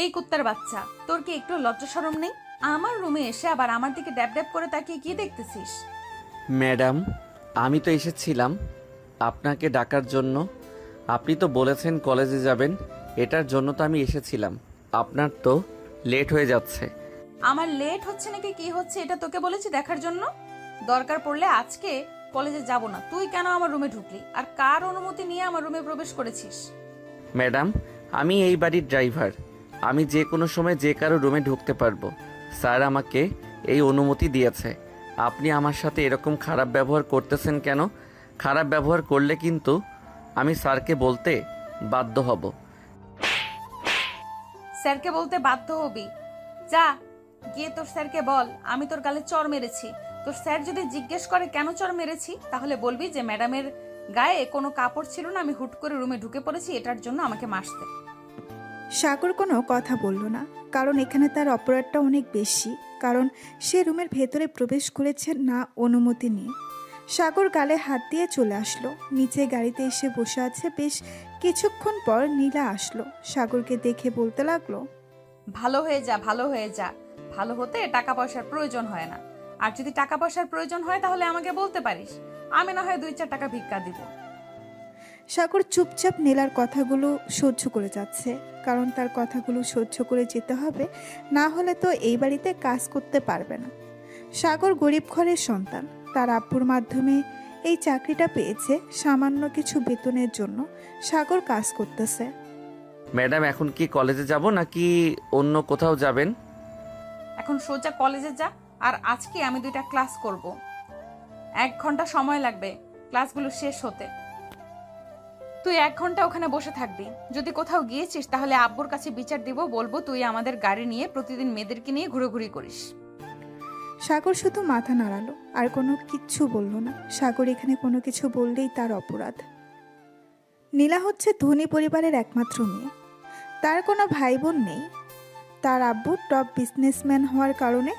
এই কুত্তার বাচ্চা, তোর কি একটু লজ্জা শরম নেই? আমার রুমে এসে আবার আমার দিকে ড্যাব ড্যাব করে তাকিয়ে কি দেখতেছিস? ম্যাডাম, আমি তো এসেছিলাম আপনাকে ডাকার জন্য। আপনি তো বলেছেন কলেজে যাবেন, এটার জন্য তো আমি এসেছিলাম। আপনার তো লেট হয়ে যাচ্ছে। আমার লেট হচ্ছে নাকি কি হচ্ছে এটা তোকে বলেছি দেখার জন্য? দরকার পড়লে আজকে কলেজে যাব না। তুই কেন আমার রুমে ঢুকলি আর কার অনুমতি নিয়ে আমার রুমে প্রবেশ করেছিস? ম্যাডাম, আমি এই বাড়ির ড্রাইভার। আমি যে কোনো সময় যে কারো রুমে ঢুকতে পারবো। স্যার আমাকে এই অনুমতি দিয়েছে। আপনি আমার সাথে এরকম খারাপ ব্যবহার করতেছেন কেন? খারাপ ব্যবহার করলে কিন্তু আমি স্যারকে বলতে বাধ্য হব। স্যারকে বলতে বাধ্য হবি? যা, গিয়ে তোর স্যারকে বল আমি তোর গালে চড় মেরেছি। তোর স্যার যদি জিজ্ঞেস করে কেন চড় মেরেছি, তাহলে বলবি যে ম্যাডামের গায়ে কোনো কাপড় ছিল না, আমি হুট করে রুমে ঢুকে পড়েছি, এটার জন্য আমাকে মারতে। সাগর কোনো কথা বলল না, কারণ এখানে তার অপরাধটা অনেক বেশি। কারণ সে রুমের ভেতরে প্রবেশ করেছে না অনুমতি নিয়ে। সাগর গালে হাত দিয়ে চলে আসলো, নিচে গাড়িতে এসে বসে আছে। বেশ কিছুক্ষণ পর নীলা আসলো, সাগরকে দেখে বলতে লাগলো, ভালো হয়ে যা, ভালো হয়ে যা। ভালো হতে টাকা পয়সার প্রয়োজন হয় না। আর যদি টাকা পয়সার প্রয়োজন হয় তাহলে আমাকে বলতে পারিস, আমি না হয় 2-4 টাকা ভিক্ষা দিব। সাগর চুপচাপ নীলার কথাগুলো সহ্য করে যাচ্ছে, কারণ তার কথাগুলো সহ্য করে যেতে হবে, না হলে তো এই বাড়িতে কাজ করতে পারবে না। সাগর গরিব ঘরের সন্তান, তার আব্বুর মাধ্যমে এই চাকরিটা পেয়েছে। সামান্য কিছু বেতনের জন্য সাগর কাজ করতেছে। ম্যাডাম, এখন কি কলেজে যাব নাকি অন্য কোথাও যাবেন? এখন সোজা কলেজে যা। আর আজকে আমি 2টা ক্লাস করব। 1 ঘন্টা সময় লাগবে ক্লাসগুলো শেষ হতে। তুই 1 ঘন্টা ওখানে বসে থাকবি। যদি কোথাও গিয়েছিস তাহলে আব্বুর কাছে বিচার দিব, বলবো তুই আমাদের গাড়ি নিয়ে প্রতিদিন মেয়েদেরকে নিয়ে ঘুরোঘুরি করিস। সাগর শুধু মাথা নাড়ালো, আর কোনো কিচ্ছু বলল না। সাগর এখানে কোনো কিছু বললেই তার অপরাধ। নীলা হচ্ছে ধনী পরিবারের একমাত্র মেয়ে, তার কোনো ভাই বোন নেই। তার আব্বু টপ বিজনেসম্যান হওয়ার কারণে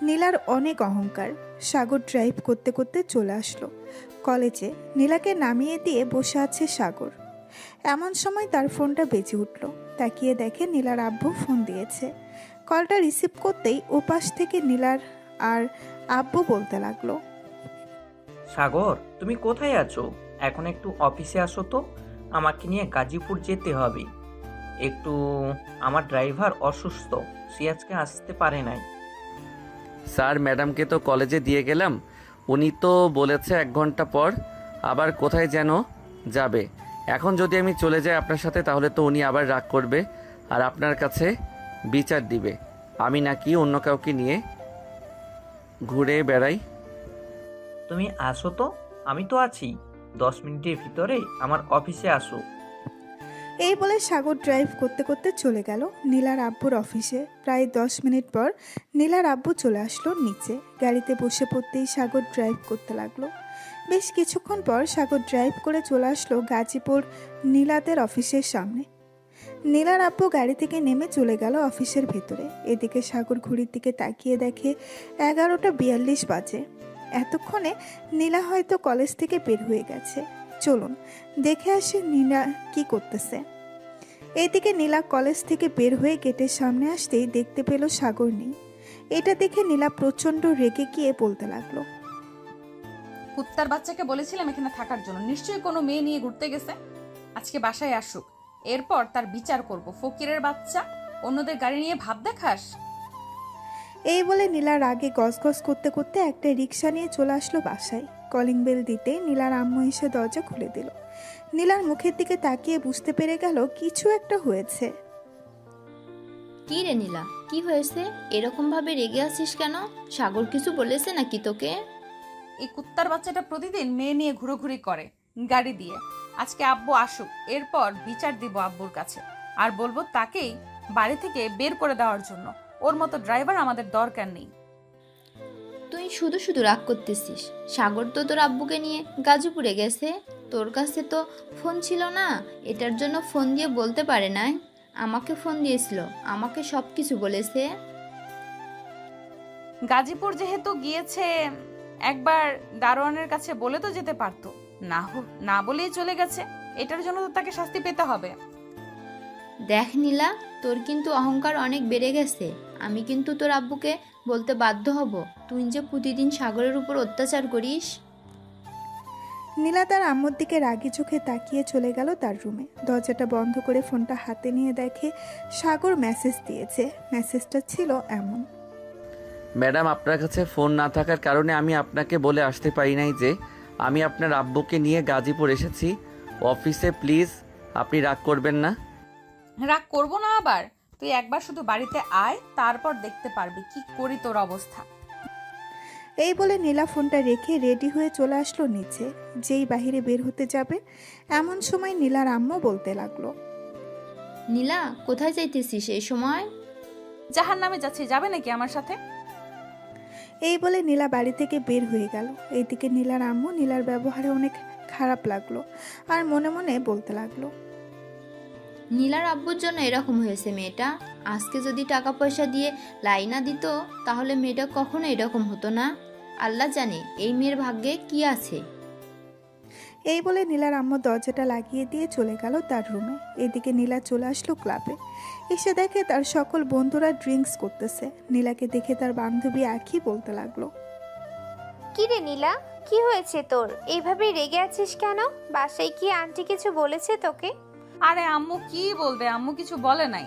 নীলার অনেক অহংকার। সাগর ড্রাইভ করতে করতে চলে আসলো কলেজে। নীলাকে নামিয়ে দিয়ে বসে আছে সাগর। এমন সময় তার ফোনটা বেজে উঠল। তাকিয়ে দেখে নীলার আব্বু ফোন দিয়েছে। কলটা রিসিভ করতেই ওপাশ থেকে নীলার আর আব্বু বলতে লাগলো, সাগর, তুমি কোথায় আছো? এখন একটু অফিসে আসো তো, আমাকে নিয়ে গাজীপুর যেতে হবে একটু। আমার ড্রাইভার অসুস্থ, সে আজকে আসতে পারে নাই। স্যার, ম্যাডামকে তো কলেজে দিয়ে গেলাম। উনি তো বলেছে 1 ঘন্টা পর আবার কোথায় যেন যাবে। এখন যদি আমি চলে যাই আপনার সাথে, তাহলে তো উনি আবার রাগ করবে আর আপনার কাছে বিচার দিবে আমি নাকি অন্য কাউকে নিয়ে ঘুরে বেড়াই। তুমি আসো তো, আমি তো আছি। 10 মিনিটের ভিতরে আমার অফিসে আসো। এই বলে সাগর ড্রাইভ করতে করতে চলে গেল নীলার আব্বুর অফিসে। প্রায় 10 মিনিট পর নীলার আব্বু চলে আসলো নিচে। গাড়িতে বসে পড়তেই সাগর ড্রাইভ করতে লাগলো। বেশ কিছুক্ষণ পর সাগর ড্রাইভ করে চলে আসলো গাজীপুর নীলাদের অফিসের সামনে। নীলার আব্বু গাড়ি থেকে নেমে চলে গেল অফিসের ভেতরে। এদিকে সাগর ঘড়ির দিকে তাকিয়ে দেখে 11টা 42 বাজে। এতক্ষণে নীলা হয়তো কলেজ থেকে বের হয়ে গেছে। চলুন দেখে আসি নীলা কি করতেছে। এইদিকে নীলা কলেজ থেকে বের হয়ে গেটের সামনে আসতেই দেখতে পেল সাগর নেই। এটা দেখে নীলা প্রচন্ড রেগে গিয়ে বলতে লাগলো, কুত্তার বাচ্চাকে বলেছিলাম এখানে থাকার জন্য, নিশ্চয়ই কোনো মেয়ে নিয়ে ঘুরতে গেছে। আজকে বাসায় আসুক, এরপর তার বিচার করব। ফকিরের বাচ্চা, অন্যদের গাড়ি নিয়ে ভাব দেখাস। এই বলে নীলা রাগে গজগজ করতে করতে একটা রিক্সা নিয়ে চলে আসলো বাসায়। কলিং বেল দিতে নীলার আম্মু এসে দরজা খুলে দিল। নীলার মুখের দিকে তাকিয়ে বুঝতে পেরে গেল কিছু একটা হয়েছে। কি রে নীলা, কি হয়েছে? এরকম ভাবে রেগে আছিস কেন? সাগর কিছু বলেছে নাকি তোকে? এই কুত্তার বাচ্চাটা প্রতিদিন মেয়ে নিয়ে ঘুরোঘুরি করে গাড়ি দিয়ে। আজকে আব্বু আসুক, এরপর বিচার দিব আব্বুর কাছে। আর বলবো তাকেই বাড়ি থেকে বের করে দেওয়ার জন্য। ওর মতো ড্রাইভার আমাদের দরকার নেই। তুই শুধু শুধু রাগ করতেছিস। সাগর তো তোর আব্বুকে নিয়ে গাজীপুরে গেছে, তোর কাছে তো ফোন ছিল না, এটার জন্য ফোন দিয়ে বলতে পারে নাই? আমাকে ফোন দিয়েছিল, আমাকে সব কিছু বলেছে। গাজীপুর যেহেতু গিয়েছে, একবার দারোয়ানের কাছে বলে তো যেতে পারতো। না বলেই চলে গেছে, এটার জন্য তো তাকে শাস্তি পেতে হবে। দেখ নীলা, তোর কিন্তু অহংকার অনেক বেড়ে গেছে। আমি কিন্তু তোর আব্বুকে বলতে বাধ্য হব তুই যে প্রতিদিন সাগরের উপর অত্যাচার করিস। নীলা তার আম্মুর দিকে রাগি চোখে তাকিয়ে চলে গেল তার রুমে। দরজাটা বন্ধ করে ফোনটা হাতে নিয়ে দেখে সাগর মেসেজ দিয়েছে। মেসেজটা ছিল এমন: ম্যাডাম, আপনার কাছে ফোন না থাকার কারণে আমি আপনাকে বলে আসতে পারি নাই যে আমি আপনার আব্বুকে নিয়ে গাজীপুর এসেছি অফিসে। প্লিজ আপনি রাগ করবেন না। রাগ করবো না আবার? তুই একবার শুধু বাড়িতে আয়, তারপর দেখতে পারবি কি করি তোর অবস্থা। এই বলে নীলা ফোনটা রেখে রেডি হয়ে চলে আসলো নিচে। যেই বাহিরে বের হতে যাবে এমন সময় নীলার আম্মু বলতে লাগলো: নীলা, কোথায় যাইতেছিস এই সময়? জাহার নামে যাচ্ছি, যাবে নাকি আমার সাথে? এই বলে নীলা বাড়ি থেকে বের হয়ে গেল। এইদিকে নীলার আম্মু নীলার ব্যবহারে অনেক খারাপ লাগলো আর মনে মনে বলতে লাগলো: নীলার আব্বুর জন্য এরকম হয়েছে মেয়েটা। আজকে যদি টাকা পয়সা দিয়ে লাইনা দিত তাহলে মেয়েটা কখনো এরকম হতো না। আল্লাহ জানে এই মেয়ের ভাগ্যে কি আছে। এই বলে নীলার আম্মু দরজাটা লাগিয়ে দিয়ে চলে গেল তার রুমে। এদিকে নীলা চলে আসলো ক্লাবে। এসে দেখে তার সকল বন্ধুরা ড্রিঙ্কস করতেছে। নীলাকে দেখে তার বান্ধবী আখি বলতে লাগলো: কি রে নীলা, কি হয়েছে তোর? এইভাবে রেগে আছিস কেন? বাসায় কি আন্টি কিছু বলেছে তোকে? আরে আম্মু কি বলবে, আম্মু কিছু বলে নাই।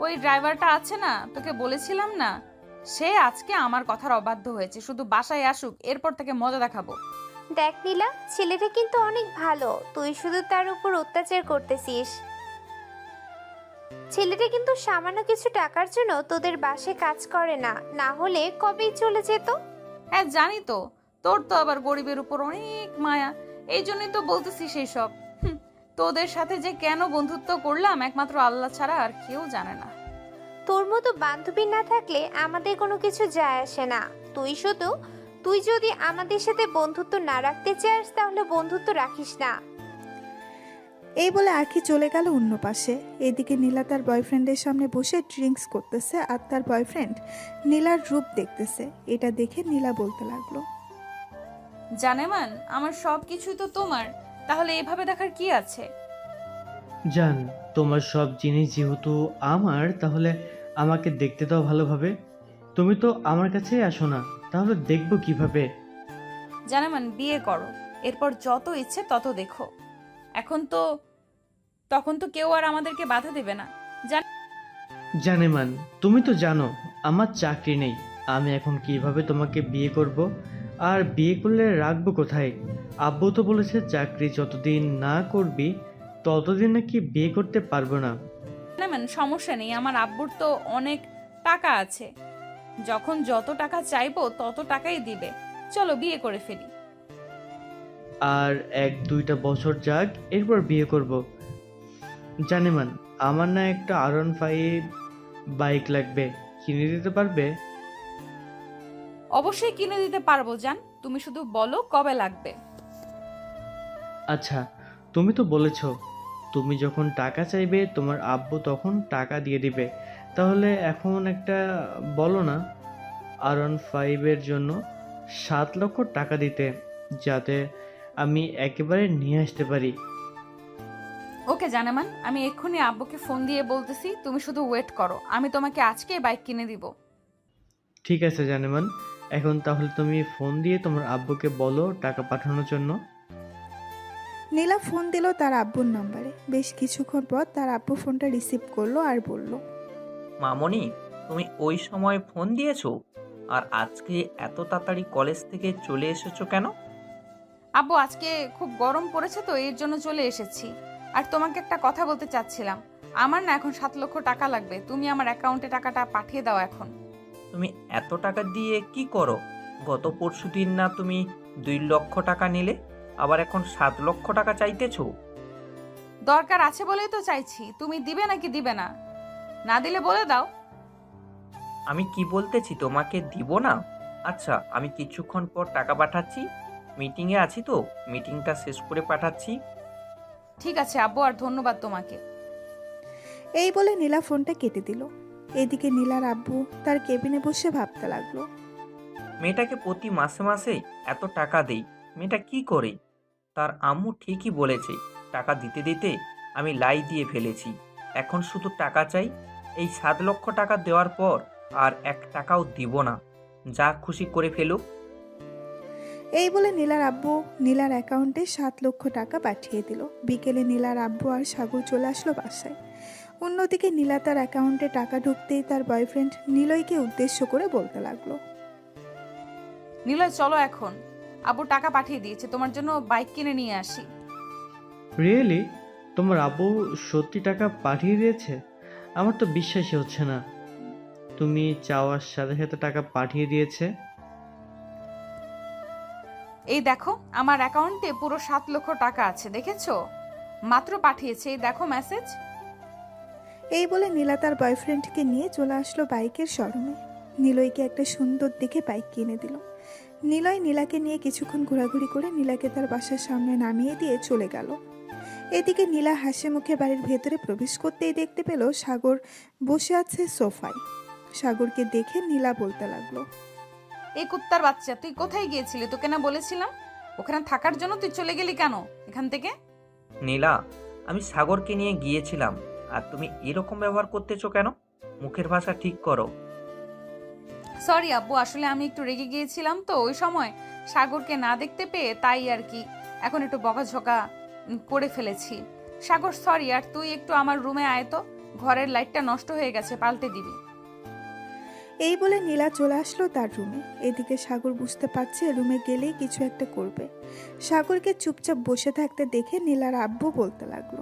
ওই ড্রাইভারটা আছে না, তোকে বলেছিলাম না, সে আজকে আমার কথার অবাধ্য হয়েছে। শুধু বাসায় আসুক, এরপর থেকে মজা দেখাবো। দেখ নীলা, ছেলেটা কিন্তু অনেক ভালো, তুই শুধু তার উপর অত্যাচার করতেছিস। ছেলেটা কিন্তু সামান্য কিছু টাকার জন্য তোদের বাসায় কাজ করে না, না হলে কবেই চলে যেত। হ্যাঁ জানি তো, তোর তো আবার গরিবের উপর অনেক মায়া, এই জন্যই তো বলতেছি সেই সব। তোদের সাথে যে কেন বন্ধুত্ব করলাম একমাত্র আল্লাহ ছাড়া আর কেউ জানে না। তোর মতো বান্ধবী না থাকলে আমাদের কোনো কিছু যায় আসে না। তুই যদি আমাদের সাথে বন্ধুত্ব না রাখতে চাস তাহলে বন্ধুত্ব রাখিস না। এই বলে আখি চলে গেল অন্য পাশে। এদিকে নীলা তার বয়ফ্রেন্ডের সামনে বসে ড্রিঙ্কস করতেছে আর তার বয়ফ্রেন্ড নীলার রূপ দেখতেছে। এটা দেখে নীলা বলতে লাগলো: জানেমান, আমার সব কিছুই তো তোমার, তাহলে এভাবে দেখার কি আছে? জান, তোমার সব জিনিস যেহেতু আমার, তাহলে আমাকে দেখতে দাও ভালোভাবে। তুমি তো আমার কাছেই আসো না, তাহলে দেখবো কিভাবে? জানেমান, বিয়ে করো, এরপর যত ইচ্ছে তত দেখো। তখন তো কেউ আর আমাদেরকে বাধা দেবে না। জানেমান, তুমি তো জানো আমার চাকরি নেই। আমি এখন কিভাবে তোমাকে বিয়ে করব? আর বিয়ে করলে রাখবো কোথায়? আব্বু তো বলেছে চাকরি যতদিন না করবি ততদিন নাকি বিয়ে করতে পারবো না। জানেমান, সমস্যা নেই, আমার আব্বুর তো অনেক টাকা আছে, যখন যত টাকা চাইবো তত টাকাই দিবে। চলো বিয়ে করে ফেলি। আর 1-2টা বছর যাক, এরপর বিয়ে করব। জানেমান, আমার না একটা R15 বাইক লাগবে, কিনে দিতে পারবে? অবশ্যই কিনে দিতে পারবো জান, তুমি শুধু বলো কবে লাগবে। আচ্ছা, তুমি তো বলেছো তুমি যখন টাকা চাইবে তোমার আব্বু তখন টাকা দিয়ে দিবে, তাহলে এখন একটা বলো না R15 জন্য 7 লক্ষ টাকা দিতে, যাতে আমি একেবারে নিয়ে আসতে পারি। ওকে জানেমান, আমি এক্ষুনি আব্বুকে ফোন দিয়ে বলতেছি, তুমি শুধু ওয়েট করো, আমি তোমাকে আজকে বাইক কিনে দিব। ঠিক আছে জানেমান, এখন তাহলে তুমি ফোন দিয়ে তোমার আব্বুকে বলো টাকা পাঠানোর জন্য। নীলা ফোন দিল তার আব্বুর নম্বরে। বেশ কিছুক্ষণ পর তার আব্বু ফোনটা রিসিভ করলো আর বলল: মামনি, তুমি ওই সময় ফোন দিয়েছো? আর আজকে এত তাড়াতাড়ি কলেজ থেকে চলে এসেছো কেন? আব্বু, আজকে খুব গরম পড়েছে তো এর জন্য চলে এসেছি। আর তোমাকে একটা কথা বলতে চাচ্ছিলাম, আমার না এখন 7 লক্ষ টাকা লাগবে, তুমি আমার অ্যাকাউন্টে টাকাটা পাঠিয়ে দাও এখন। তুমি এত টাকা দিয়ে কি করো? গত পরশুদিন না তুমি 2 লক্ষ টাকা নিলে, আবার এখন 7 লক্ষ টাকা চাইতেছো? দরকার আছে বলেই তো চাইছি, তুমি দিবে নাকি দিবে না? না দিলে বলে দাও। আমি কি বলতেছি তোমাকে দিব না? আচ্ছা, আমি কিছুক্ষণ পর টাকা পাঠাচ্ছি। মিটিংয়ে আছি তো, মিটিংটা শেষ করে পাঠাচ্ছি। ঠিক আছে আব্বু, আর ধন্যবাদ তোমাকে। এই বলে নীলা ফোনটা কেটে দিল। এদিকে নীলার আব্বু তার কেবিনে বসে ভাবতে লাগলো: মেয়েটাকে প্রতি মাসে মাসে এত টাকা দেই, মেয়েটা কি করে? তার আম্মু ঠিকই বলেছে, টাকা দিতে দিতে আমি লাই দিয়ে ফেলেছি। এখন শুধু টাকা চাই। এই 7 লক্ষ টাকা দেওয়ার পর আর 1 টাকাও দিব না। যা খুশি করে ফেলুক। এই বলে নীলার আব্বু নীলার অ্যাকাউন্টে 7 লক্ষ টাকা পাঠিয়ে দিল। বিকেলে নীলার আব্বু আর সাগর চলে আসলো বাসায়। অন্যদিকে নীলা তার অ্যাকাউন্টে টাকা ঢুকতেই তার বয়ফ্রেন্ড নিলয়কে উদ্দেশ্য করে বলতে লাগলো। নিলয় চলো এখন, আব্বু টাকা পাঠিয়ে দিয়েছে, তোমার জন্য বাইক কিনে নিয়ে আসি। রিয়েলি? তোমার আব্বু সত্যি টাকা পাঠিয়ে দিয়েছে? আমার তো বিশ্বাসই হচ্ছে না। তুমি চাওয়ার সাথে সাথে টাকা পাঠিয়ে দিয়েছে? এই দেখো আমার অ্যাকাউন্টে পুরো 7 লক্ষ টাকা আছে, দেখেছো? মাত্র পাঠিয়েছে, এই দেখো মেসেজ। এই বলে নীলা তার বয়ফ্রেন্ডকে নিয়ে চলে আসলো বাইকের শোরুমে। নিলয়কে একটা সুন্দর দেখে বাইক কিনে দিল। নিলয় নীলাকে নিয়ে কিছুক্ষণ ঘোরাঘুরি করে নীলাকে তার বাসার সামনে নামিয়ে দিয়ে চলে গেল। এদিকে নীলা হাসি মুখে বাড়ির ভেতরে প্রবেশ করতেই দেখতে পেল সাগর বসে আছে সোফায়। সাগরকে দেখে নীলা বলতে লাগলো। এই কুত্তার বাচ্চা, তুই কোথায় গিয়েছিলি? তোকে না বলেছিলাম ওখানে থাকার জন্য, তুই চলে গেলি কেন এখান থেকে? নীলা, আমি সাগরকে নিয়ে গিয়েছিলাম, আর তুমি এরকম ব্যবহার করতেছো কেন? মুখের ভাষা ঠিক করো। সরি আব্বু, আসলে আমি একটু রেগে গিয়েছিলাম তো ওই সময়, সাগরকে না দেখতে পেয়ে, তাই আর কি এখন একটু বকাঝকা করে ফেলেছি। সাগর সরি, আর তুই একটু আমার রুমে আয় তো, ঘরের লাইটটা নষ্ট হয়ে গেছে, পাল্টে দিবি। এই বলে নীলা চলে আসলো তার রুমে। এদিকে সাগর বুঝতে পারছে রুমে গেলেই কিছু একটা করবে। সাগরকে চুপচাপ বসে থাকতে দেখে নীলার আব্বু বলতে লাগলো।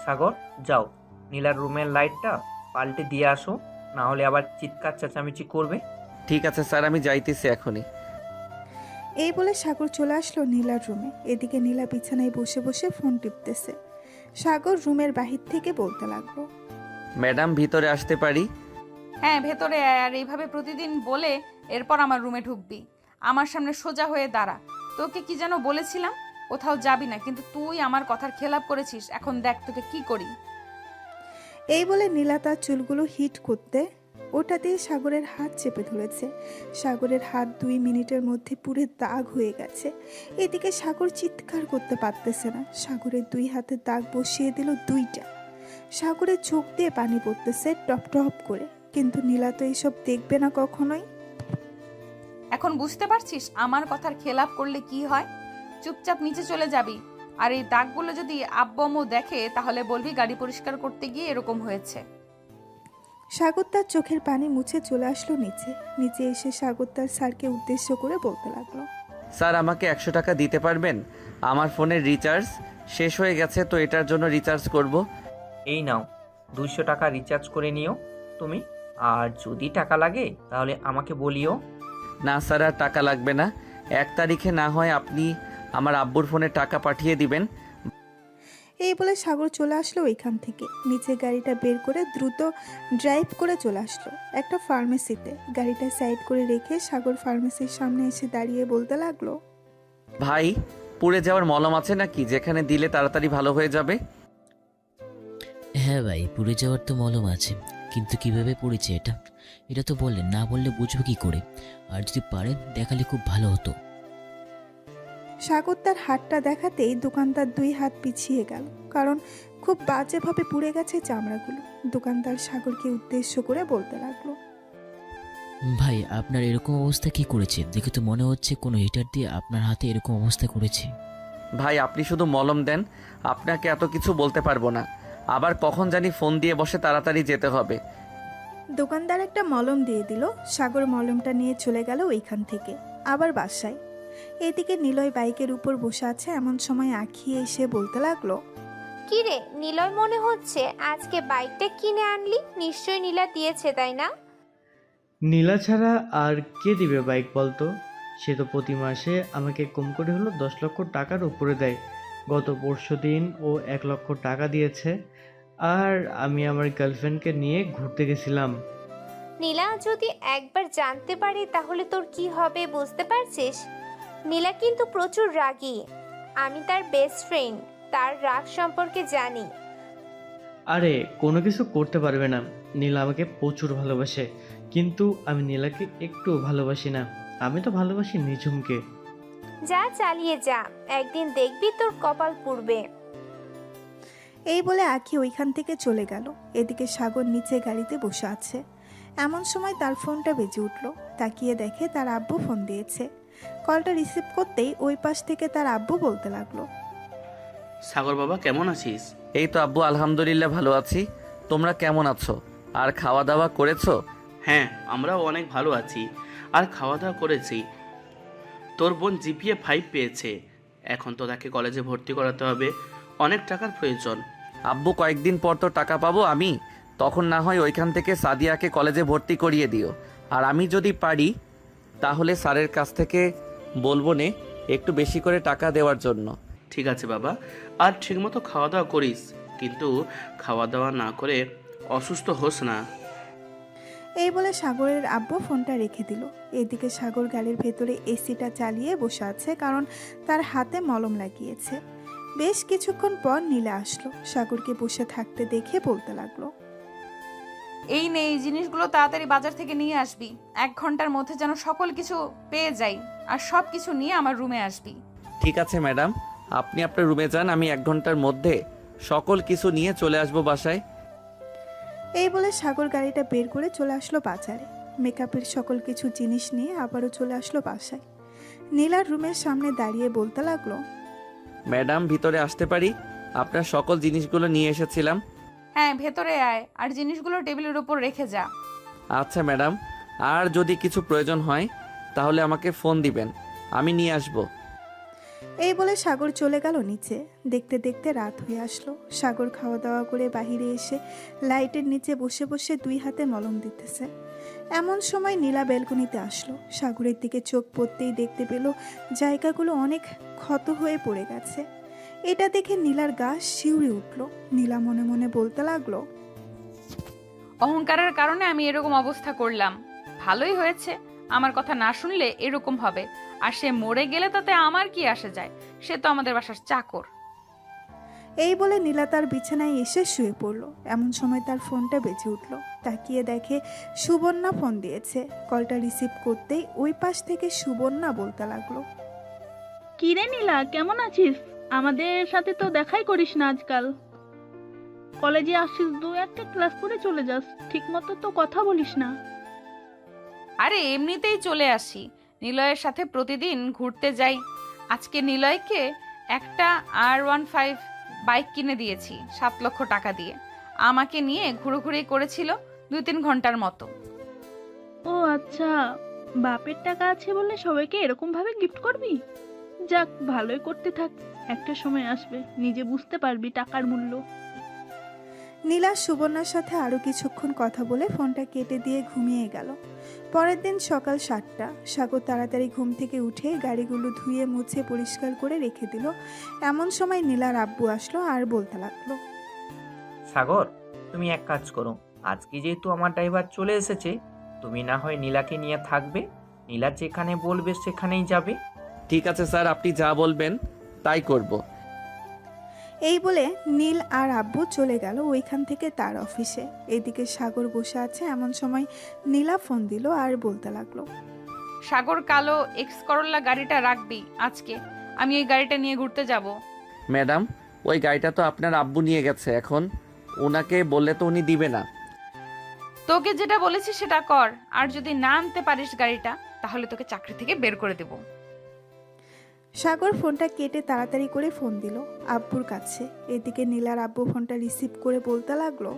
সাগর, যাও নীলার রুমের লাইটটা পাল্টে দিয়ে আসো, না হলে আবার চিৎকার চেঁচামেচি করবে। ঠিক আছে স্যার, আমি যাইতেছি এখনই। এই বলে সাগর চলে আসলো নীলার রুমে। এদিকে নীলা বিছানায় বসে বসে ফোন টিপতেছে। সাগর রুমের বাহির থেকে বলতে লাগলো। ম্যাডাম ভিতরে আসতে পারি? হ্যাঁ ভেতরে আয়, আর এইভাবে প্রতিদিন বলে এরপর আমার রুমে ঢুকবি। আমার সামনে সোজা হয়ে দাঁড়া। তোকে কি যেন বলেছিলাম, কোথাও যাবি না, কিন্তু তুই আমার কথার খেলাপ করেছিস। এখন দেখ তোকে কি করি। এই বলে নীলা তার চুলগুলো হিট করতে ওটা দিয়ে সাগরের হাত চেপে ধরেছে। সাগরের হাত 2 মিনিটের মধ্যে পুরো দাগ হয়ে গেছে। এদিকে সাগর চিৎকার করতে পারতেছে না। সাগরের 2 হাতে দাগ বসিয়ে দিল 2টা। সাগরের চোখ দিয়ে পানি পড়তেছে টপ টপ করে, কিন্তু নীলা তো এইসব দেখবে না কখনোই। এখন বুঝতে পারছিস আমার কথার খেলাপ করলে কি হয়? চুপচাপ নিচে চলে যাবি। আর এই দাগগুলো যদি আব্বু আম্মু দেখে তাহলে বলবি গাড়ি পরিষ্কার করতে গিয়ে এরকম হয়েছে। সাগর তার চোখের পানি মুছে চলে আসলো নিচে। নিচে এসে সাগর তার স্যারকে উদ্দেশ্য করে বলতে লাগলো। স্যার, আমাকে 100 টাকা দিতে পারবেন? আমার ফোনের রিচার্জ শেষ হয়ে গেছে, তো এটার জন্য রিচার্জ করব। এই নাও, 200 টাকা রিচার্জ করে নিও তুমি। আর যদি টাকা লাগে তাহলে আমাকে বলিও। না স্যার, আর টাকা লাগবে না। 1 তারিখে না হয় আপনি আমার আব্বুর ফোনে টাকা পাঠিয়ে দিবেন। এই বলে সাগর চলে আসলো ওইখান থেকে। নিচে গাড়িটা বের করে দ্রুত ড্রাইভ করে চলে আসলো একটা ফার্মেসিতে। গাড়িটা সাইড করে রেখে সাগর ফার্মেসির সামনে এসে দাঁড়িয়ে বলতে লাগলো। ভাই, পুড়ে যাওয়ার মলম আছে নাকি, যেখানে দিলে তাড়াতাড়ি ভালো হয়ে যাবে? হ্যাঁ ভাই, পুড়ে যাওয়ার তো মলম আছে, কিন্তু কিভাবে পড়েছে এটা এটা তো বললেন না, বললে বুঝবো কি করে? আর যদি পারেন দেখালে খুব ভালো হতো। সাগর তার হাতটা দেখাতেই দোকানদার 2 হাত পিছিয়ে গেল, কারণ খুব বাজেভাবে পুড়ে গেছে চামড়াগুলো। দোকানদার সাগরকে উদ্দেশ্য করে বলতে লাগলো। ভাই, আপনার এরকম অবস্থা কি করেছে? দেখে তো মনে হচ্ছে কোনো হিটার দিয়ে আপনার হাতে এরকম অবস্থা করেছে। ভাই, আপনি শুধু মলম দেন, আপনাকে এত কিছু বলতে পারবো না। আবার কখন জানি ফোন দিয়ে বসে তাড়াতাড়ি যেতে হবে। দোকানদার একটা মলম দিয়ে দিল। সাগর মলমটা নিয়ে চলে গেল ওইখান থেকে আবার বাসায়। এদিকে নিলয় বাইকের উপর বসে আছে। এমন সময় আঁখি এসে বলতে লাগলো। কি রে নিলয়, মনে হচ্ছে আজকে বাইকটা কিনে আনলি? নিশ্চয়ই নীলা দিয়েছে, তাই না? নীলা ছাড়া আর কে দিবে বাইক বলতো? সে তো প্রতি মাসে আমাকে কম করে হলো 10 লক্ষ টাকার উপরে দেয়। গত পরশুদিন ও 1 লক্ষ টাকা দিয়েছে। আর আমি আমার গার্লফ্রেন্ডকে নিয়ে ঘুরতে গেছিলাম। নীলা যদি একবার জানতে পারে তাহলে তোর কি হবে বুঝতে পারছিস? নীলা কিন্তু প্রচুর রাগী। আমি তার বেস্ট ফ্রেন্ড, তার রাগ সম্পর্কে জানি। আরে কোনো কিছু করতে পারবে না। নীলা আমাকে প্রচুর ভালোবাসে, কিন্তু আমি নীলাকে একটু ভালোবাসি না। আমি তো ভালোবাসি নিঝুমকে। যা চালিয়ে যা, একদিন দেখবি তোর কপাল পুড়বে। এই বলে আঁখি ওইখান থেকে চলে গেল। এদিকে সাগর নিচে গাড়িতে বসে আছে। এমন সময় তার ফোনটা বেজে উঠল। তাকিয়ে দেখে তার আব্বু ফোন দিয়েছে। কলটা রিসিভ করতেই ওই পাশ থেকে তার আব্বু বলতে লাগলো, সাগর বাবা কেমন আছিস? এই তো আব্বু, আলহামদুলিল্লাহ ভালো আছি। তোমরা কেমন আছো? আর খাওয়া দাওয়া করেছো? হ্যাঁ, আমরাও অনেক ভালো আছি আর খাওয়া দাওয়া করেছি। তোর বোন জিপিএ 5 পেয়েছে। এখন তো তাকে কলেজে ভর্তি করাতে হবে, অনেক টাকার প্রয়োজন। আব্বু, কয়েকদিন পর তো টাকা পাবো আমি, তখন না হয় ওইখান থেকে সাদিয়াকে কলেজে ভর্তি করিয়ে দিও। আর আমি যদি পারি তাহলে স্যারের কাছ থেকে বলবো নে একটু বেশি করে টাকা দেওয়ার জন্য। ঠিক আছে বাবা, আর ঠিকমতো খাওয়া দাওয়া করিস, কিন্তু খাওয়া দাওয়া না করে অসুস্থ হোস না। এই বলে সাগরের আব্বু ফোনটা রেখে দিল। এদিকে সাগর গাড়ির ভেতরে এসিটা চালিয়ে বসে আছে, কারণ তার হাতে মলম লাগিয়েছে। বেশ কিছুক্ষণ পর নীলা আসলো। সাগরকে বসে থাকতে দেখে বলতে লাগলো, এই নে, এই জিনিসগুলো তাড়াতাড়ি বাজার থেকে নিয়ে আসবি। 1 ঘন্টার মধ্যে যেন সকল কিছু পেয়ে যাই, আর সব কিছু নিয়ে আমার রুমে আসবি। ঠিক আছে ম্যাডাম, আপনি আপনার রুমে যান, আমি 1 ঘন্টার মধ্যে সকল কিছু নিয়ে চলে আসবো বাসায়। এই বলে সাগর গাড়িটা বের করে চলে আসলো বাজারে। মেকআপের সকল কিছু জিনিস নিয়ে আবারও চলে আসলো বাসায়। নীলার রুমের সামনে দাঁড়িয়ে বলতে লাগলো, ম্যাডাম ভিতরে আসতে পারি? আপনার সকল জিনিসগুলো নিয়ে এসেছিলাম। হ্যাঁ, ভেতরে আয়, আর জিনিসগুলো টেবিলের উপর রেখে যা। আচ্ছা ম্যাডাম, আর যদি কিছু প্রয়োজন হয় তাহলে আমাকে ফোন দিবেন, আমি নিয়ে আসবো। এই বলে সাগর চলে গেল নিচে। দেখতে দেখতে রাত হয়ে আসলো। সাগর খাওয়া দাওয়া করে বাহিরে এসে লাইটের নিচে বসে বসে 2 হাতে মলম দিতেছে। এমন সময় নীলা ব্যালকনিতে আসলো। সাগরের দিকে চোখ পড়তেই দেখতে পেল জায়গাগুলো অনেক ক্ষত হয়ে পড়ে গেছে। এটা দেখে নীলার গা শিউরে উঠল। নীলা মনে মনে বলতে লাগলো, অহংকারের কারণে আমি এরকম অবস্থা করলাম। ভালোই হয়েছে, আমার কথা না শুনলে এরকম হবে। আর সে মরে গেলে তাতে আমার কি আসে যায়? সে তো আমাদের বাসার চাকর। এই বলে নীলা তার বিছানায় এসে শুয়ে পড়ল। এমন সময় তার ফোনটা বেজে উঠল। তাকিয়ে দেখে সুবর্ণা ফোন দিয়েছে। কলটা রিসিভ করতেই ওই পাশ থেকে সুবর্ণা বলতে লাগলো, কি রে নীলা, কেমন আছিস? আমাদের সাথে তো দেখাই করিস না আজকাল। কলেজে আসিস, 2-1টা ক্লাস করে চলে যাস, ঠিক মতো তো কথা বলিস না। আরে এমনিতেই চলে আসি, নিলয়ের সাথে প্রতিদিন ঘুরতে যাই। আজকে নিলয়কে একটা R15 বাইক কিনে দিয়েছি 7 লক্ষ টাকা দিয়ে। আমাকে নিয়ে ঘুরোঘুরি করেছিল 2-3 ঘন্টার মতো। ও আচ্ছা, বাপের টাকা আছে বলে সবাইকে এরকম ভাবে গিফট করবি? যাক, ভালোই করতে থাক, একটা সময় আসবে নিজে বুঝতে পারবি টাকার মূল্য। নীলা সুবর্ণার সাথে আরো কিছুক্ষণ কথা বলে ফোনটা কেটে দিয়ে ঘুমিয়ে গেল। পরের দিন সকাল 7টা। সাগর তাড়াতাড়ি ঘুম থেকে উঠে গাড়িগুলো ধুয়ে মুছে পরিষ্কার করে রেখে দিল। এমন সময় নীলার আব্বু আসলো আর বলতে লাগলো, সাগর, তুমি এক কাজ করো, আজকে যেহেতু আমার ড্রাইভার চলে এসেছে, তুমি না হয় নীলাকে নিয়ে থাকবে। নীলা যেখানে বলবে সেখানেই যাবে। ঠিক আছে স্যার, আপনি যা বলবেন তাই করব। এই বলে নীল আর আব্বু চলে গেল ওইখান থেকে তার অফিসে। এদিকে সাগর বসে আছে। এমন সময় নীলা ফোন দিল আর বলতে লাগলো, সাগর, কালো এক্স করোলা গাড়িটা রাখবি আজকে, আমি এই গাড়িটা নিয়ে ঘুরতে যাব। ম্যাডাম, ওই গাড়িটা তো আপনার আব্বু নিয়ে গেছে, এখন ওনাকে বললে তো উনি দিবে না। তোকে যেটা বলেছি সেটা কর, আর যদি না আনতে পারিস গাড়িটা, তাহলে তোকে চাকরি থেকে বের করে দেব। সাগর ফোনটা কেটে তাড়াতাড়ি করে ফোন দিল আব্বুর কাছে। এদিকে নীলার আব্বু ফোনটা রিসিভ করে বলতে লাগলো,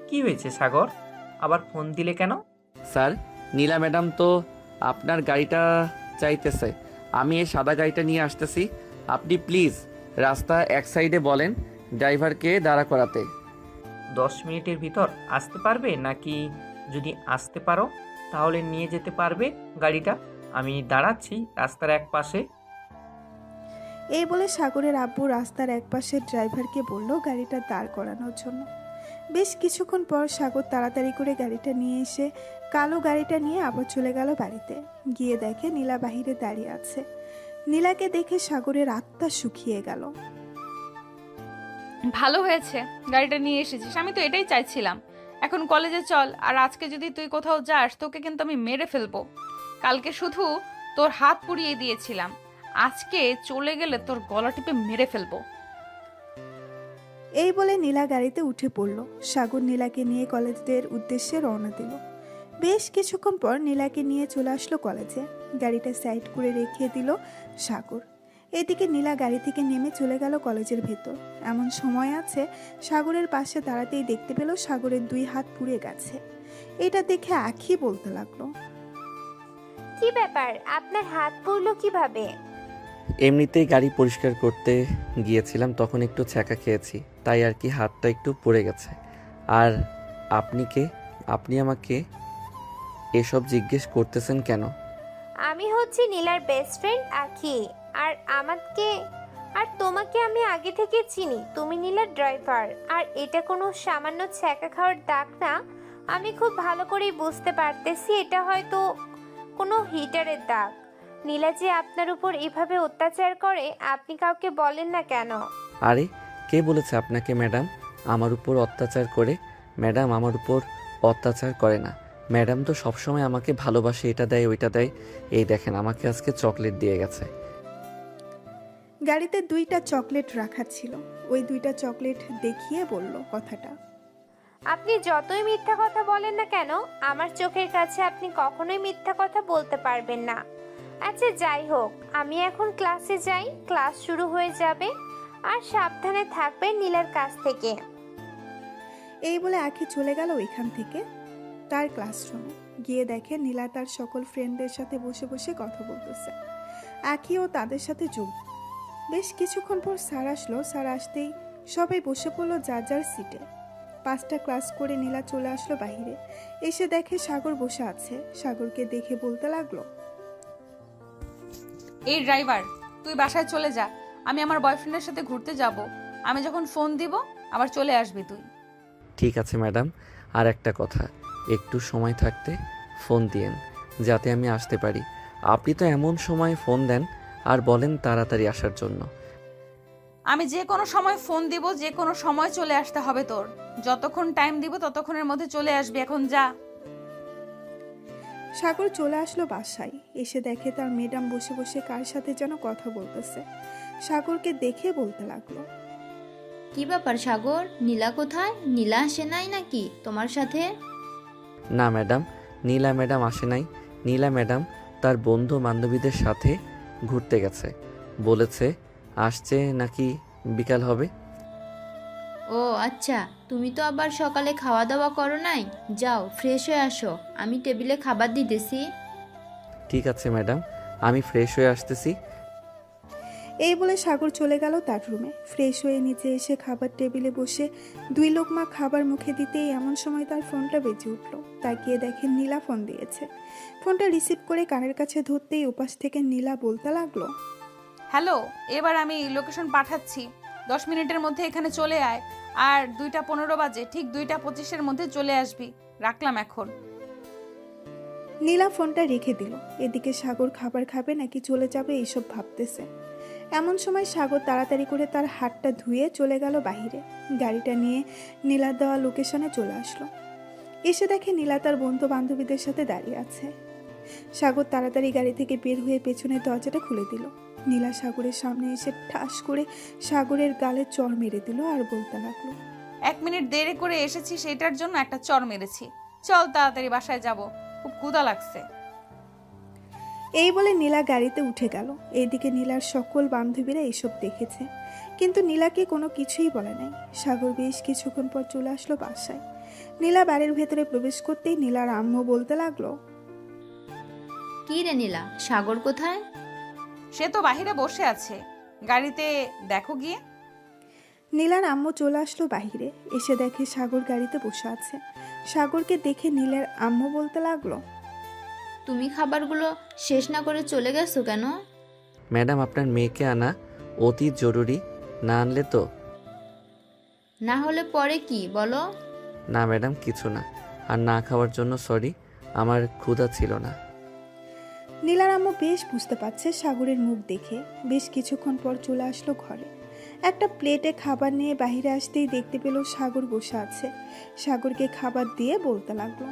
কি হয়েছে সাগর, আবার ফোন দিলে কেন? স্যার, নীলা ম্যাডাম তো আপনার গাড়িটা চাইতেছে, আমি এই সাদা গাড়িটা নিয়ে আসতেছি। আপনি প্লিজ রাস্তা এক সাইডে বলেন ড্রাইভারকে দাঁড়া করাতে। 10 মিনিটের ভিতর আসতে পারবে নাকি? যদি আসতে পারো তাহলে নিয়ে যেতে পারবে গাড়িটা। আমি দাঁড়াচ্ছি রাস্তার এক পাশে। এই বলে সাগরের আব্বু রাস্তার একপাশে ড্রাইভারকে বলল গাড়িটা দাঁড় করানোর জন্য। বেশ কিছুক্ষণ পর সাগর তাড়াতাড়ি করে গাড়িটা নিয়ে এসে কালো গাড়িটা নিয়ে আবার চলে গেল বাড়িতে। গিয়ে দেখে নীলা বাহিরে দাঁড়িয়ে আছে। নীলাকে দেখে সাগরের আত্মা শুকিয়ে গেল। ভালো হয়েছে গাড়িটা নিয়ে এসেছিস, আমি তো এটাই চাইছিলাম। এখন কলেজে চল, আর আজকে যদি তুই কোথাও যাস তোকে কিন্তু আমি মেরে ফেলবো। কালকে শুধু তোর হাত পুড়িয়ে দিয়েছিলাম, আজকে চলে গেলে তোর গলা টিপে মেরে ফেলবো। এই বলে নীলা গাড়িতে উঠে পড়ল। সাগর নীলাকে নিয়ে কলেজের উদ্দেশ্যে রওনা দিল। বেশ কিছুক্ষণ পর নীলাকে নিয়ে চলে আসলো কলেজে। গাড়িটা সাইড করে রেখে দিল সাগর। এদিকে নীলা গাড়ি থেকে নেমে চলে গেল কলেজের ভেতর। এমন সময় আছে সাগরের পাশে দাঁড়াতেই দেখতে পেল সাগরের 2 হাত পুড়ে গেছে। এটা দেখে আখি বলতে লাগলো, কি ব্যাপার, আপনার হাত পুড়লো কিভাবে? এমনিতেই গাড়ি পরিষ্কার করতে গিয়েছিলাম, তখন একটু ছ্যাঁকা খেয়েছি, তাই আর কি হাতটা একটু পড়ে গেছে। আর আপনি কে? আপনি আমাকে এসব জিজ্ঞেস করতেছেন কেন? আমি হচ্ছি নীলার বেস্ট ফ্রেন্ড আখি। আর তোমাকে আমি আগে থেকে চিনি। তুমি নীলার ড্রাইভার। আর এটা কোনো সামান্য ছ্যাঁকা খাওয়ার দাগ না। আমি খুব ভালো করেই বুঝতে পারতেছি এটা হয়তো কোনো হিটারের দাগ। নীলা যে আপনার উপর এভাবে অত্যাচার করে আপনি কাউকে বলেন না কেন? আরে কে বলেছে আপনাকে ম্যাডাম আমার উপর অত্যাচার করে? ম্যাডাম আমার উপর অত্যাচার করে না। ম্যাডাম তো সবসময় আমাকে ভালোবাসে, এটা দেয় ওইটা দেয়। এই দেখেন আমাকে আজকে চকলেট দিয়ে গেছে। গাড়িতে 2টা চকলেট রাখা ছিল। ওই 2টা চকলেট দেখিয়ে বলল কথাটা। আপনি যতই মিথ্যা কথা বলেন না কেন আমার চোখের কাছে আপনি কখনোই মিথ্যা কথা বলতে পারবেন না। আচ্ছা যাই হোক, আমি এখন ক্লাসে যাই। ক্লাস শুরু হয়ে যাবে। আর সাবধানে থাকবেন নীলার কাছ থেকে। এই বলে আখি চলে গেল ওইখান থেকে তার ক্লাসরুমে। গিয়ে দেখে নীলা তার সকল ফ্রেন্ডদের সাথে বসে বসে কথা বলতেছে। আখিও তাদের সাথে যোগ। বেশ কিছুক্ষণ পর স্যার আসলো। স্যার আসতেই সবাই বসে পড়লো যার যার সিটে। 5টা ক্লাস করে নীলা চলে আসলো বাইরে। এসে দেখে সাগর বসে আছে। সাগরকে দেখে বলতে লাগলো, এই ড্রাইভার, তুই বাসায় চলে যা। আমি আমার বয়ফ্রেন্ডের সাথে ঘুরতে যাব। আমি যখন ফোন দিব আবার চলে আসবি তুই। ঠিক আছে ম্যাডাম, আর একটা কথা, একটু সময় থাকতে ফোন দিয়েন যাতে আমি আসতে পারি। আপনি তো এমন সময় ফোন দেন আর বলেন তাড়াতাড়ি আসার জন্য। আমি যে কোনো সময় ফোন দিব, যে কোনো সময় চলে আসতে হবে তোর। যতক্ষণ টাইম দিব ততক্ষণের মধ্যে চলে আসবি, এখন যা। সাগর চলে আসলো বাসায়। এসে দেখে তার ম্যাডাম বসে বসে কার সাথে যেন কথা বলতেছে। সাগরকে দেখে বলতে লাগলো, কি ব্যাপার সাগর, নীলা কোথায়? নীলা আসে নাই নাকি তোমার সাথে? না ম্যাডাম, নীলা ম্যাডাম আসে নাই। নীলা ম্যাডাম তার বন্ধু বান্ধবীদের সাথে ঘুরতে গেছে। বলেছে আসছে নাকি বিকাল হবে। ও আচ্ছা, তুমি তো আবার সকালে খাওয়া দাওয়া করো নাই। যাও ফ্রেশ হয়ে আসো, আমি টেবিলে খাবার দিতেছি। ঠিক আছে ম্যাডাম, আমি ফ্রেশ হয়ে আসতেছি। এই বলে সাগর চলে গেল তার রুমে। ফ্রেশ হয়ে নিচে এসে খাবার টেবিলে বসে 2 লোকমা খাবার মুখে দিতেই এমন সময় তার ফোনটা বেজে উঠল। তাকিয়ে দেখেন নীলা ফোন দিয়েছে। ফোনটা রিসিভ করে কানের কাছে ধরতেই উপাস থেকে নীলা বলতে লাগলো, হ্যালো, এবার আমি লোকেশন পাঠাচ্ছি। 10 মিনিটের মধ্যে এখানে চলে আয়। আর 2:15 বাজে, ঠিক 2:25-এর মধ্যে চলে আসবি। রাখলাম এখন। নীলা ফোনটা রেখে দিল। এদিকে সাগর খাবার খাবে নাকি চলে যাবে এইসব ভাবতেছে। এমন সময় সাগর তাড়াতাড়ি করে তার হাতটা ধুয়ে চলে গেল বাইরে। গাড়িটা নিয়ে নীলার দেওয়া লোকেশনে চলে আসলো। এসে দেখে নীলা তার বন্ধু বান্ধবীদের সাথে দাঁড়িয়ে আছে। সাগর তাড়াতাড়ি গাড়ি থেকে বের হয়ে পেছনের দরজাটা খুলে দিল। নীলা সাগরের সামনে এসে ঠাস করে সাগরের গালে চড় মেরে দিল আর বলতে লাগলো, 1 মিনিট দেরি করে এসেছি, সেটার জন্য একটা চড় মেরেছি। চল তাড়াতাড়ি বাসায় যাব, খুব ক্ষুধা লাগছে। এই বলে নীলা গাড়িতে উঠে গেল। এইদিকে নীলার সকল বান্ধবীরা এইসব দেখেছে, কিন্তু নীলাকে কোনো কিছুই বলে নাই। সাগর বেশ কিছুক্ষণ পর চলে আসলো বাসায়। নীলা বাড়ির ভেতরে প্রবেশ করতেই নীলার আম্মু বলতে লাগলো, কি রে নীলা, সাগর কোথায়? সে তো বাহিরে বসে আছে, গাড়িতে দেখো গিয়ে। নীলার আম্মু চলে আসলো বাহিরে। এসে দেখে সাগর গাড়িতে বসে আছে। সাগরকে দেখে নীলার আম্মু বলতে লাগলো, তুমি খাবারগুলো শেষ না করে চলে গেছো কেন? ম্যাডাম আপনার মেয়েকে আনা অতি জরুরি, না আনলে তো। না হলে পরে কি বলো? না ম্যাডাম কিছু না, আর না খাওয়ার জন্য সরি, আমার ক্ষুধা ছিল না। নীলার আম্মু বেশ বুঝতে পারছে সাগরের মুখ দেখে। বেশ কিছুক্ষণ পর চলে আসলো ঘরে। একটা প্লেটে খাবার নিয়ে বাইরে আসতেই দেখতে পেল সাগর বসে আছে। সাগরকে খাবার দিয়ে বলতে লাগলো,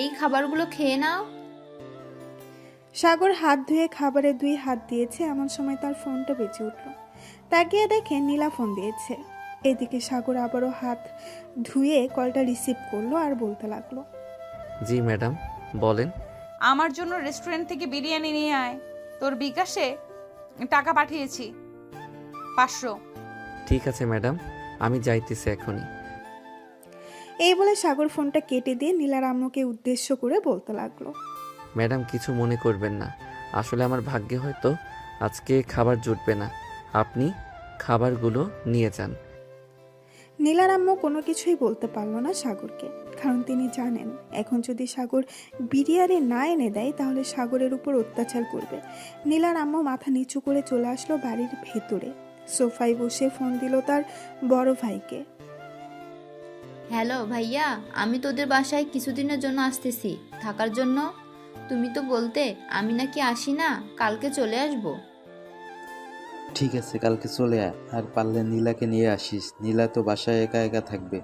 এই খাবারগুলো খেয়ে নাও। সাগর হাত ধুয়ে খাবারে 2 হাত দিয়েছে। এমন সময় তার ফোনটা বেজে উঠল। তাকিয়ে দেখে নীলা ফোন দিয়েছে। এদিকে সাগর আবারও হাত ধুয়ে কলটা রিসিভ করলো আর বলতে লাগলো, জি ম্যাডাম, বলেন। আমার জন্য রেস্টুরেন্ট থেকে বিরিয়ানি নিয়ে আয়। তোর বিকাশে টাকা পাঠিয়েছি 500। ঠিক আছে ম্যাডাম, আমি যাইতেছি এখনই। এই বলে সাগর ফোনটা কেটে দিয়ে নীলার আম্মুকে উদ্দেশ্য করে বলতে লাগলো, ম্যাডাম কিছু মনে করবেন না, আসলে আমার ভাগ্যে হয়তো আজকে খাবার জুটবে না, আপনি খাবারগুলো নিয়ে যান। নীলার আম্মু কোনো কিছুই বলতে পারলো না সাগরকে, কারণ তিনি জানেন এখন যদি সাগর বিরিয়ানি না এনে দেয় তাহলে সাগরের উপর অত্যাচার করবে। নীলার আম্মু মাথা নিচু করে চলে আসলো বাড়ির ভেতরে, সোফায় বসে ফোন দিল তার বড় ভাইকে। হ্যালো ভাইয়া, আমি তোদের বাসায় কিছুদিনের জন্য আসতেছি থাকার জন্য। তুমি তো বলতে আমি নাকি আসি না, কালকে চলে আসবো। ঠিক আছে, কালকে চলে আয়, আর পারলে নীলাকে নিয়ে আসিস, নীলা তো বাসায় একা একা থাকবে।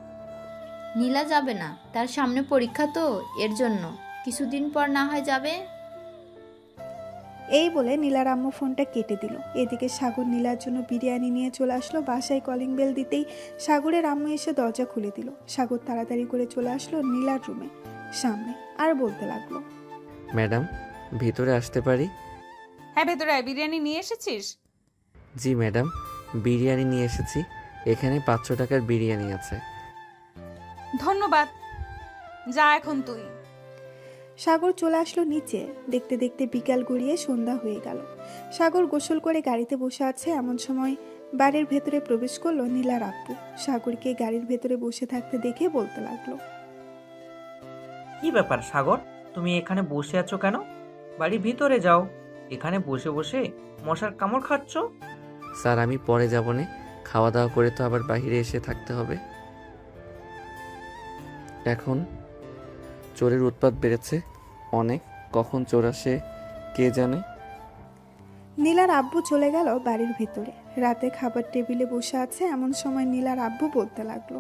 নীলা যাবে না, তার সামনে পরীক্ষা তো, এর জন্য কিছুদিন পর না হয় যাবে। এই বলে নীলার আম্মু ফোনটা কেটে দিল। এদিকে সাগর নীলার জন্য বিরিয়ানি নিয়ে চলে আসলো বাসায়। কলিং বেল দিতেই সাগরের আম্মু এসে দরজা খুলে দিল। সাগর তাড়াতাড়ি করে চলে আসলো নীলার রুমে সামনে আর বলতে লাগলো, ম্যাডাম, ভিতরে আসতে পারি? হ্যাঁ ভেতরে আয়। বিরিয়ানি নিয়ে এসেছিস? জি ম্যাডাম, বিরিয়ানি নিয়ে এসেছি, এখানে 500 টাকার বিরিয়ানি আছে। ধন্যবাদ, যা এখন তুই। সাগর চলে আসলো নিচে। দেখতে দেখতে বিকাল গড়িয়ে সন্ধ্যা হয়ে গেল। সাগর গোসল করে গাড়িতে বসে আছে, এমন সময় বাড়ির ভেতরে প্রবেশ করলো নীলার আব্বু। সাগরকে গাড়ির ভেতরে বসে থাকতে দেখে বলতে লাগলো, কি ব্যাপার সাগর, তুমি এখানে বসে আছো কেন? বাড়ির ভিতরে যাও, এখানে বসে বসে মশার কামড় খাচ্ছ। স্যার আমি পরে যাব না, খাওয়া দাওয়া করে তো আবার বাইরে এসে থাকতে হবে। এখন চোরের উৎপাত বেড়েছে অনেক, কখন চোর আসে কে জানে। নীলার আব্বু চলে গেল বাড়ির ভেতরে। রাতে খাবার টেবিলে বসে আছে, এমন সময় নীলার আব্বু বলতে লাগলো,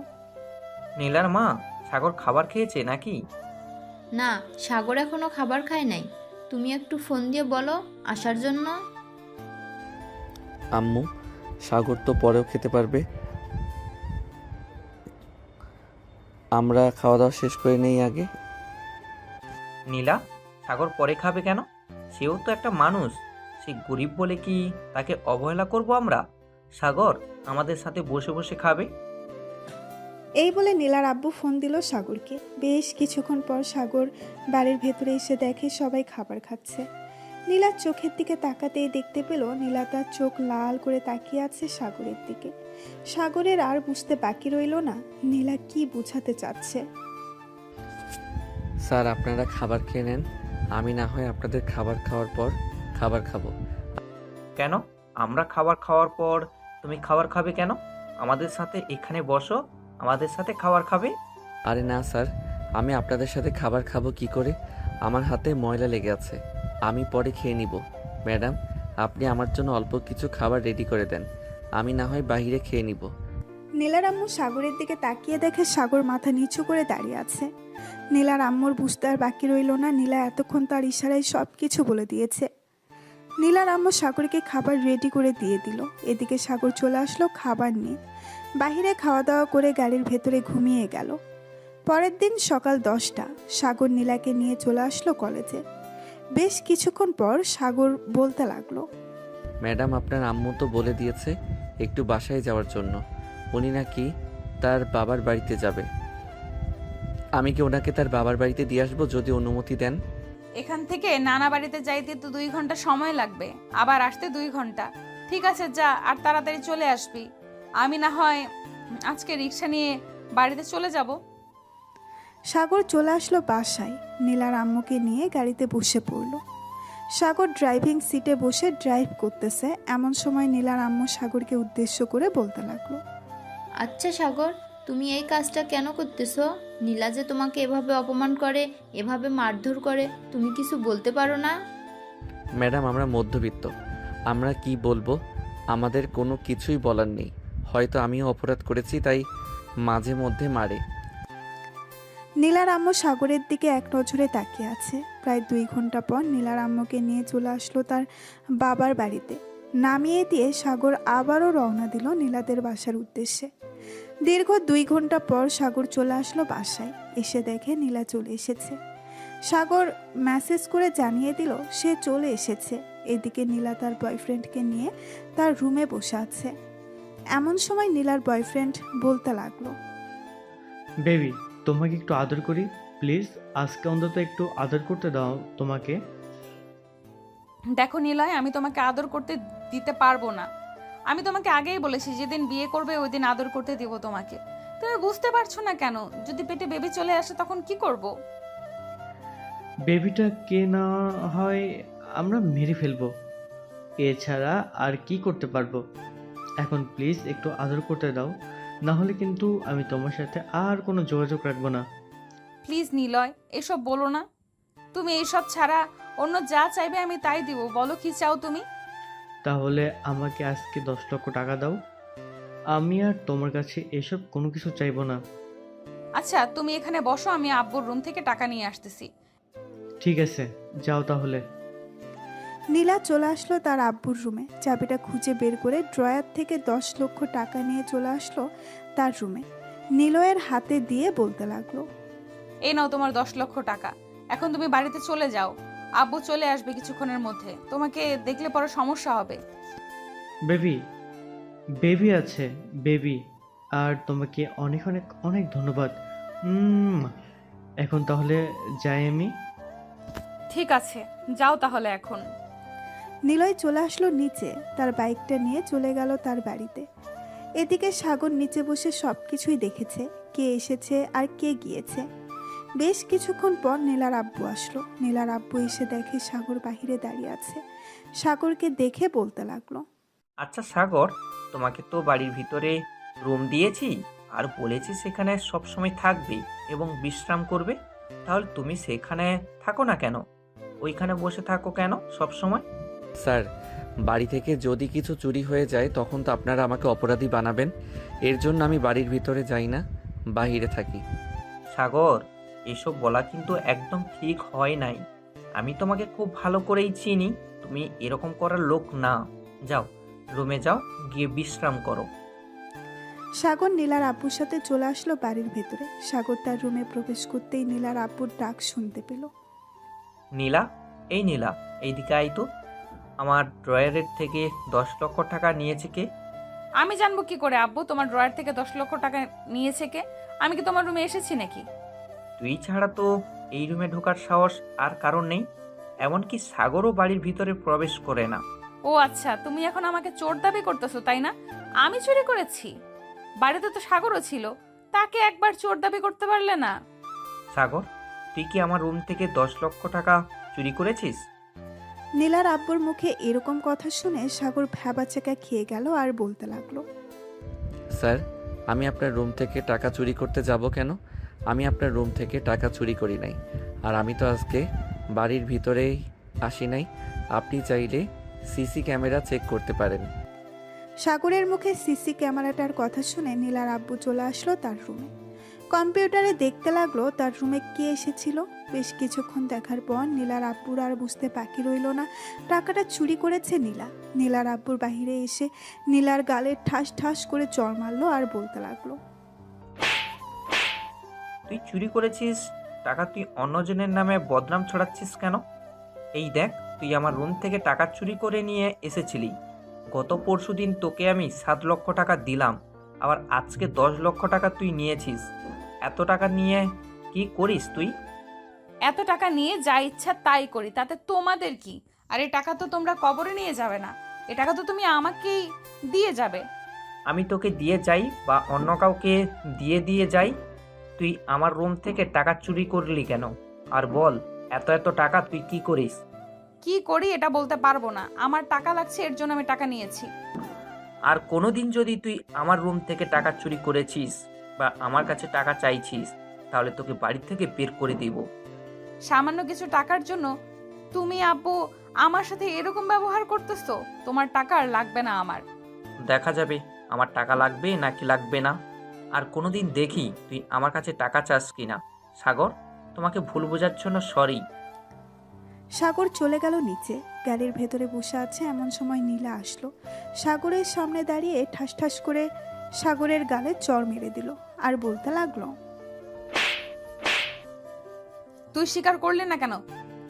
নীলার মা, সাগর খাবার খেয়েছে নাকি? না, সাগর এখনো খাবার খায় নাই। তুমি একটু ফোন দিয়ে বলো আসার জন্য। আম্মু, সাগর তো পরেও খেতে পারবে, আমরা খাওয়া দাওয়া শেষ করে নেই আগে। নীলা, সাগর পরে খাবে কেন? সেও তো একটা মানুষ, সে গরিব বলে কি তাকে অবহেলা করব আমরা? সাগর আমাদের সাথে বসে বসে খাবে। এই বলে নীলার আব্বু ফোন দিল সাগরকে। বেশ কিছুক্ষণ পর সাগর বাড়ির ভেতরে এসে দেখে সবাই খাবার খাচ্ছে। নীলার চোখের দিকে তাকাতেই দেখতে পেল নীলা তার চোখ লাল করে তাকিয়ে আছে সাগরের দিকে। সাগরের আর বুঝতে বাকি রইল না নীলা কি বোঝাতে চাচ্ছে। স্যার আপনারা খাবার খেয়ে নেন, আমি না হয় আপনাদের খাবার খাওয়ার পর খাবার খাবো। কেন? আমরা খাবার খাওয়ার পর তুমি খাবার খাবে কেন? আমাদের সাথে এখানে বসো, আমাদের সাথে খাবার খাবে। আরে না স্যার, আমি আপনাদের সাথে খাবার খাবো কি করে? আমার হাতে ময়লা লেগে আছে, আমি পরে খেয়ে নিব। ম্যাডাম, আপনি আমার জন্য অল্প কিছু খাবার রেডি করে দেন, আমি না হয় বাইরে খেয়ে নিব। নীলার আম্মু সাগরের দিকে তাকিয়ে দেখে সাগর মাথা নিচু করে দাঁড়িয়ে আছে। নীলার আম্মুর বুঝতে আর বাকি রইল না, নীলা এতক্ষণ তার ইশারায় সব কিছু বলে দিয়েছে। নীলার আম্মু সাগরকে খাবার রেডি করে দিয়ে দিল। এদিকে সাগর চলে আসলো খাবার নিয়ে। বাহিরে খাওয়া দাওয়া করে গাড়ির ভেতরে ঘুমিয়ে গেল। পরের দিন সকাল 10টা সাগর নীলাকে নিয়ে চলে আসলো কলেজে। বেশ কিছুক্ষণ পর সাগর বলতে লাগলো, ম্যাডাম আপনার আম্মু তো বলে দিয়েছে একটু বাসায় যাওয়ার জন্য, উনি নাকি তার বাবার বাড়িতে যাবে। আমি কি ওনাকে তার বাবার বাড়িতে দিয়ে আসবো যদি অনুমতি দেন? এখান থেকে নানা বাড়িতে যাইতে তো 2 ঘন্টা সময় লাগবে, আবার আসতে 2 ঘন্টা। ঠিক আছে যা, আর তাড়াতাড়ি চলে আসবি। আমি না হয় আজকে রিক্সা নিয়ে বাড়িতে চলে যাব। সাগর চলে আসলো বাসায়। নীলার আম্মুকে নিয়ে গাড়িতে বসে পড়ল। সাগর ড্রাইভিং সিটে বসে ড্রাইভ করতেছে, এমন সময় নীলার আম্মু সাগরকে উদ্দেশ্য করে বলতে লাগলো, আচ্ছা সাগর, তুমি এই কাজটা কেন করতেছো? নীলা যে তোমাকে এভাবে অপমান করে, এভাবে মারধর করে, তুমি কিছু বলতে পারো না? ম্যাডাম আমরা মধ্যবিত্ত, আমরা কি বলবো, আমাদের কোনো কিছুই বলার নেই। হয়তো আমিও অপরাধ করেছি, তাই মাঝে মধ্যে মারে। নীলার আম্মু সাগরের দিকে এক নজরে তাকিয়ে আছে। প্রায় 2 ঘন্টা পর নীলার আম্মুকে নিয়ে চলে আসলো তার বাবার বাড়িতে। নামিয়ে দিয়ে সাগর আবারও রওনা দিল নীলাদের বাসার উদ্দেশ্যে। দীর্ঘ 2 ঘন্টা পর সাগর চলে আসলো বাসায়। এসে দেখে নীলা চলে এসেছে। সাগর মেসেজ করে জানিয়ে দিল সে চলে এসেছে। এদিকে নীলা তার বয়ফ্রেন্ডকে নিয়ে তার রুমে বসে আছে। এমন সময় নীলার বয়ফ্রেন্ড বলতে লাগলো, বেবি, তোমাকে একটু আদর করি প্লিজ, আজকে অন্তত একটু আদর করতে দাও তোমাকে। দেখো নিলয়, আমি তোমাকে আদর করতে দিতে পারবো না। আমি তোমাকে আগেই বলেছি যেদিন বিয়ে করবে ওই দিন আদর করতে দিব তোমাকে। তুমি বুঝতে পারছো না কেন? যদি পেটে বেবি চলে আসে তখন কি করব? বেবিটা কে না হয় আমরা মেরে ফেলবো, এছাড়া আর কি করতে পারবো। এখন প্লিজ একটু আদর করতে দাও, না হলে কিন্তু আমি তোমার সাথে আর কোনো যোগাযোগ রাখবো না। প্লিজ নিলয়, এসব বলো না। তুমি এইসব ছাড়া অন্য যা চাইবে আমি তাই দিব। বলো কি চাও তুমি? তাহলে আমাকে আজকে 10 লক্ষ টাকা দাও। আমি আর তোমার কাছে এসব কোনো কিছু চাইবো না। আচ্ছা, তুমি এখানে বসো, আমি আব্বুর রুম থেকে টাকা নিয়ে আসতেছি। ঠিক আছে, যাও তাহলে। নীলা চলে আসলো তার আব্বুর রুমে। চাবিটা খুঁজে বের করে ড্রয়ার থেকে 10 লক্ষ টাকা নিয়ে চলে আসলো তার রুমে। নিলয়ের হাতে দিয়ে বলতে লাগলো, এই নাও তোমার 10 লক্ষ টাকা। এখন তুমি বাড়িতে চলে যাও, আব্বু চলে আসবে কিছুক্ষণের মধ্যে। তোমাকে দেখলে পরে সমস্যা হবে। বেবি, বেবি আছে বেবি, আর তোমাকে অনেক অনেক অনেক ধন্যবাদ। এখন তাহলে যাই আমি। ঠিক আছে, যাও তাহলে এখন। নিলয় চলে আসলো নিচে, তার বাইকটা নিয়ে চলে গেল তার বাড়িতে। এদিকে সাগর নিচে বসে সব কিছুই দেখেছে, কে এসেছে আর কে গিয়েছে। বেশ কিছুক্ষণ পর নীলার আব্বু আসলো। নীলার আব্বু এসে দেখে সাগর বাহিরে দাঁড়িয়ে আছে। সাগরকে দেখে বলতে লাগলো, আচ্ছা সাগর, তোমাকে তো বাড়ির ভিতরে রুম দিয়েছি আর বলেছি সেখানে সবসময় থাকবে এবং বিশ্রাম করবে। তাহলে তুমি সেখানে থাকো না কেন? ওইখানে বসে থাকো কেন সব সময়? স্যার, বাড়ি থেকে যদি কিছু চুরি হয়ে যায় তখন তো আপনারা আমাকে অপরাধী বানাবেন। এর জন্য আমি বাড়ির ভিতরে যাই না, বাইরে থাকি। সাগর, এসব বলা কিন্তু একদম ঠিক হয় নাই। আমি তোমাকে খুব ভালো করেই চিনি, তুমি এরকম করার লোক না। যাও, রুমে যাও, গিয়ে বিশ্রাম করো। সাগর নীলার আব্বুর সাথে চলে আসলো বাড়ির ভেতরে। সাগর তার রুমে প্রবেশ করতেই নীলার আব্বুর ডাক শুনতে পেল। নীলা, এই নীলা, এইদিকে আই তো। আমার ড্রয়ারের থেকে 10 লক্ষ টাকা নিয়েছে কে? আমি জানবো কি করে আব্বু তোমার ড্রয়ার থেকে 10 লক্ষ টাকা নিয়েছে কে? আমি কি তোমার রুমে এসেছি নাকি? তুই ছাড়া তো এই রুমে ঢোকার সাহস আর কারণ নেই। এমনকি সাগরও বাড়ির ভিতরে প্রবেশ করে না। ও আচ্ছা, তুমি এখন আমাকে চোর দাবি করতেছো তাই না? আমি চুরি করেছি? বাড়িতে তো সাগরও ছিল, তাকে একবার চোর দাবি করতে পারলে না? সাগর, তুই কি আমার রুম থেকে 10 লক্ষ টাকা চুরি করেছিস? নীলার আব্বুর মুখে এরকম কথা শুনে সাগর ভ্যাবাচাকা খেয়ে গেল আর বলতে লাগলো, স্যার, আমি আপনার রুম থেকে টাকা চুরি করতে যাব কেন? আমি আপনার রুম থেকে টাকা চুরি করি নাই। আর আমি তো আজকে বাড়ির ভিতরেই আসি নাই। আপনি চাইলে সিসি ক্যামেরা চেক করতে পারেন। সাগরের মুখে সিসি ক্যামেরাটার কথা শুনে নীলার আব্বু চলে আসলো তার রুমে। কম্পিউটারে দেখতে লাগলো তার রুমে কে এসেছিল। বেশ কিছুক্ষণ দেখার পর নীলার আব্বুর আর বুঝতে বাকি রইল না টাকাটা চুরি করেছে নীলা। নীলার আব্বুর বাহিরে এসে নীলার গালে ঠাস ঠাস করে চড় মারলো আর বলতে লাগলো, তুই চুরি করেছিস টাকা, তুই অন্যজনের নামে বদনাম ছড়াচ্ছিস কেন? এই দেখ, তুই আমার রুম থেকে টাকা চুরি করে নিয়ে এসেছিলি। গত পরশুদিন তোকে আমি 7 লক্ষ টাকা দিলাম, আবার আজকে 10 লক্ষ টাকা তুই নিয়েছিস। এত টাকা নিয়ে কি করিস তুই? এত টাকা নিয়ে যা ইচ্ছা তাই করি, তাতে তোমাদের কি? আর এই টাকা তো তোমরা কবরে নিয়ে যাবে না, এ টাকা তো তুমি আমাকেই দিয়ে যাবে। আমি তোকে দিয়ে যাই বা অন্য কাউকে দিয়ে যাই, তুই আমার রুম থেকে টাকা চুরি করলি কেন? আর বল, এত এত টাকা তুই কি করিস? কি করি এটা বলতে পারবো না, আমার টাকা লাগছে এর জন্য আমি টাকা নিয়েছি। আর কোনোদিন যদি তুই আমার রুম থেকে টাকা চুরি করেছিস বা আমার কাছে টাকা চাইছিস, তাহলে তোকে বাড়ি থেকে বের করে দিব। সামান্য কিছু টাকার জন্য তুমি আব্বু আমার সাথে এরকম ব্যবহার করতেছো? তোমার টাকা আর লাগবে না আমার। দেখা যাবে আমার টাকা লাগবে নাকি লাগবে না। আর কোনোদিন দেখি তুই আমার কাছে টাকা চাস কিনা। সাগর, তোমাকে ভুল বোঝার জন্য সরি। সাগর চলে গেল নিচে। গাড়ির ভেতরে বসে আছে এমন সময় নীলা আসলো। সাগরের সামনে দাঁড়িয়ে ঠাস ঠাস করে সাগরের গালে চড় মেরে দিল আর বলতে লাগলো, তুই স্বীকার করলি না কেন?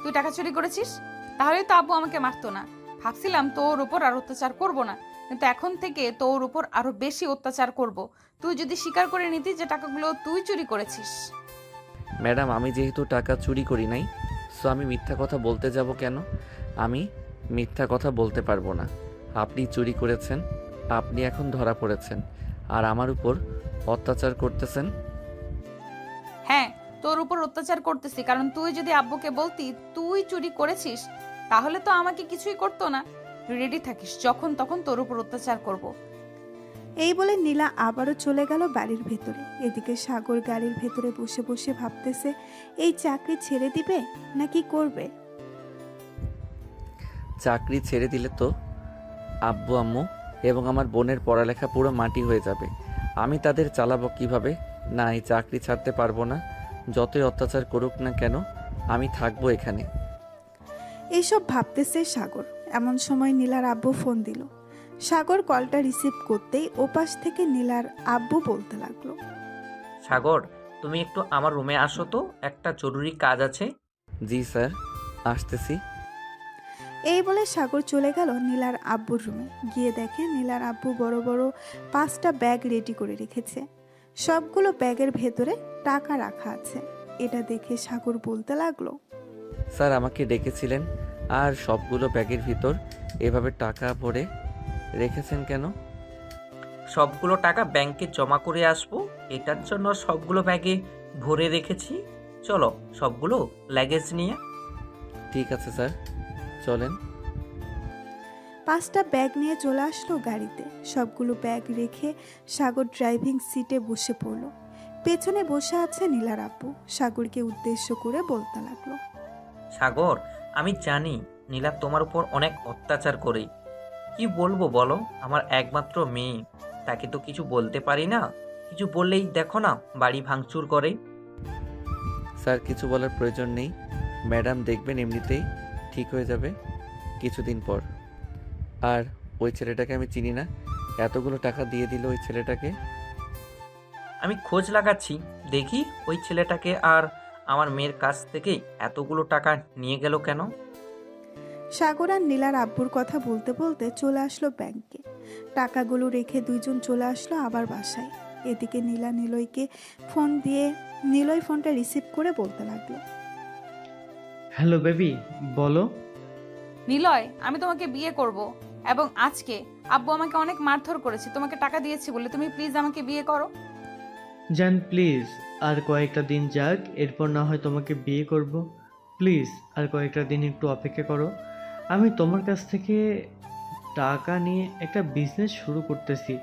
তুই টাকা চুরি করেছিস? তাহলেই তো আব্বু আমাকে মারতো না। ভাবছিলাম তোর উপর আর অত্যাচার করব না, কিন্তু এখন থেকে তোর উপর আরো বেশি অত্যাচার করব। তুই যদি স্বীকার করে নিতি যে টাকাগুলো তুই চুরি করেছিস। ম্যাডাম, আমি যেহেতু টাকা চুরি করি নাই, সো আমি মিথ্যা কথা বলতে যাব কেন? আমি মিথ্যা কথা বলতে পারবো না। আপনি চুরি করেছেন, আপনি এখন ধরা পড়েছেন, আর আমার উপর অত্যাচার করতেছেন। হ্যাঁ, তোর উপর অত্যাচার করতেছি, কারণ তুই যদি আব্বুকে বলতি তুই চুরি করেছিস, তাহলে তো আমাকে কিছুই করতো না। রেডি থাকিস, যখন তখন তোর উপর অত্যাচার করব। এই বলে নীলা আবারও চলে গেল বাড়ির ভেতরে। এদিকে সাগর গাড়ির ভেতরে বসে বসে ভাবতেছে এই চাকরি ছেড়ে দিবে নাকি করবে। চাকরি ছেড়ে দিলে তো আব্বু আম্মু এবং আমার বোনের পড়ালেখা পুরো মাটি হয়ে যাবে। আমি তাদের চালাবো কিভাবে? না, এই চাকরি ছাড়তে পারবো না। যতই অত্যাচার করুক না কেন, আমি থাকবো এখানে। এইসব ভাবতেছে সাগর। এমন সময় নীলার আব্বু ফোন দিল। সাগর কলটা রিসিভ করতেই ওপাশ থেকে নীলার আব্বু বলতে লাগলো, সাগর, তুমি একটু আমার রুমে আসো তো, একটা জরুরি কাজ আছে। জি স্যার, আসতেছি। এই বলে সাগর চলে গেল নীলার আব্বুর রুমে। গিয়ে দেখে নীলার আব্বু বড় বড় 5টা ব্যাগ রেডি করে রেখেছে। সবগুলো ব্যাগের ভেতরে টাকা রাখা আছে। এটা দেখে সাগর বলতে লাগলো, স্যার, আমাকে ডেকেছিলেন, আর সবগুলো ব্যাগের ভিতর এভাবে টাকা ভরে রেখেছেন কেন? সবগুলো টাকা ব্যাংকে জমা করে আসবো, এটার জন্য সবগুলো ব্যাগে ভরে রেখেছি। চলো সবগুলো লাগেজ নিয়ে। ঠিক আছে স্যার, চলেন। 5টা ব্যাগ নিয়ে চলে আসলো গাড়িতে। সবগুলো ব্যাগ রেখে সাগর ড্রাইভিং সিটে বসে পড়লো। পেছনে বসে আছে নীলার আব্বু। সাগরকে উদ্দেশ্য করে বলতে লাগলো, সাগর, আমি জানি নীলা তোমার উপর অনেক অত্যাচার করে। কি বলবো বলো, আমার একমাত্র মেয়ে, তাকে তো কিছু বলতে পারি না। কিছু বললেই দেখো না বাড়ি ভাঙচুর করে। স্যার, কিছু বলার প্রয়োজন নেই। ম্যাডাম দেখবেন এমনিতেই ঠিক হয়ে যাবে কিছুদিন পর। আর ওই ছেলেটাকে আমি চিনি না, এতগুলো টাকা দিয়ে দিল ওই ছেলেটাকে। আমি খোঁজ লাগাচ্ছি, দেখি ওই ছেলেটাকে আর আমার মেয়ের কাছ থেকে এতগুলো টাকা নিয়ে গেল কেন। সাগর আর নীলার আব্বুর কথা বলতে বলতে চলে আসলো ব্যাংকে। টাকাগুলো রেখে দুইজন চলে আসলো আবার বাসায়। এদিকে নীলা নিলয়কে ফোন দিয়ে নিলয় ফোনটা রিসিভ করে বলতে লাগলো, হ্যালো বেবি, বলো। নিলয়, আমি তোমাকে বিয়ে করব, এবং আজকে আব্বু আমাকে অনেক মারধর করেছে। তোমাকে টাকা দিয়েছি বলে তুমি প্লিজ আমাকে বিয়ে করো। জান প্লিজ, আর কয়েকটা দিন যাক, এরপর না হয় তোমাকে বিয়ে করব। প্লিজ আর কয়েকটা দিন একটু অপেক্ষা করো। আমি তোমার কাছ থেকে টাকা নিয়ে একটা বিজনেস শুরু করতেছি,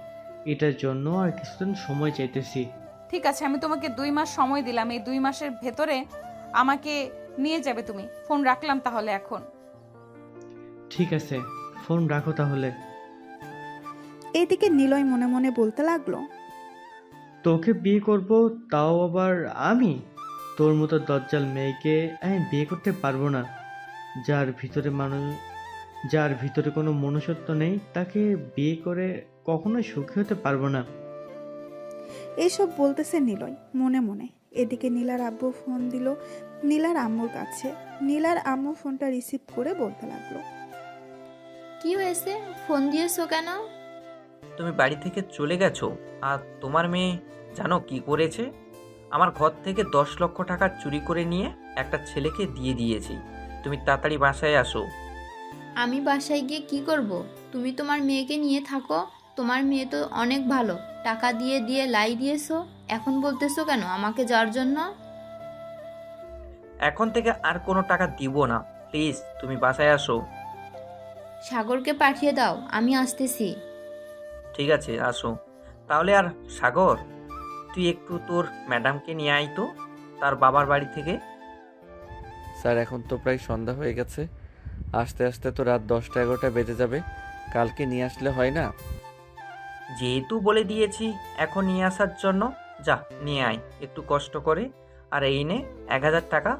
এটার জন্য আর কিছুদিন সময় চাইতেছি। ঠিক আছে, আমি তোমাকে 2 মাস সময় দিলাম। এই 2 মাসের ভেতরে আমাকে নিয়ে যাবে তুমি। ফোন রাখলাম তাহলে এখন। ঠিক আছে, ফোন রাখো তাহলে। এদিকে নিলয় মনে মনে বলতে লাগলো, তোকে বিয়ে করব, তাও আবার আমি? তোর মতো দজ্জাল মেয়েকে আমি বিয়ে করতে পারবো না। যার ভিতরে কোনো মনুষ্যত্ব নেই, তাকে বিয়ে করে কখনোই সুখী হতে পারবো না। এইসব বলতেছে নিলয় মনে মনে। এদিকে নীলার আব্বু ফোন দিল নীলার আম্মুর কাছে। নীলার আম্মু ফোনটা রিসিভ করে বলতে লাগলো, কি হয়েছে, ফোন দিয়েছো কেন? তুমি বাড়ি থেকে চলে গেছো, আর তোমার মেয়ে জানো কি করেছে? আমার ঘর থেকে 10 লক্ষ টাকা চুরি করে নিয়ে একটা ছেলেকে দিয়ে দিয়েছি। তুমি তাড়াতাড়ি বাসায় আসো। আমি বাসায় গিয়ে কি করব? তুমি তোমার মেয়েকে নিয়ে থাকো, তোমার মেয়ে তো অনেক ভালো। টাকা দিয়ে দিয়ে লাই দিয়েছো, এখন বলতেছো কেন আমাকে যাওয়ার জন্য? এখন থেকে আর কোনো টাকা দিব না, প্লিজ তুমি বাসায় আসো। সাগরকে পাঠিয়ে দাও, আমি আসতেছি। ঠিক আছে, আসো তাহলে। আর সাগর, তুই একটু তোর ম্যাডামকে নিয়ে আয় তো তার বাবার বাড়ি থেকে। স্যার, এখন তো প্রায় সন্ধ্যা হয়ে গেছে, আস্তে আস্তে তো রাত 10টা-11টা বেজে যাবে। কালকে নিয়ে আসলে হয় না? যেহেতু বলে দিয়েছি এখন নিয়ে আসার জন্য, যা নিয়ে আয় একটু কষ্ট করে। আর এই নে 1000 টাকা,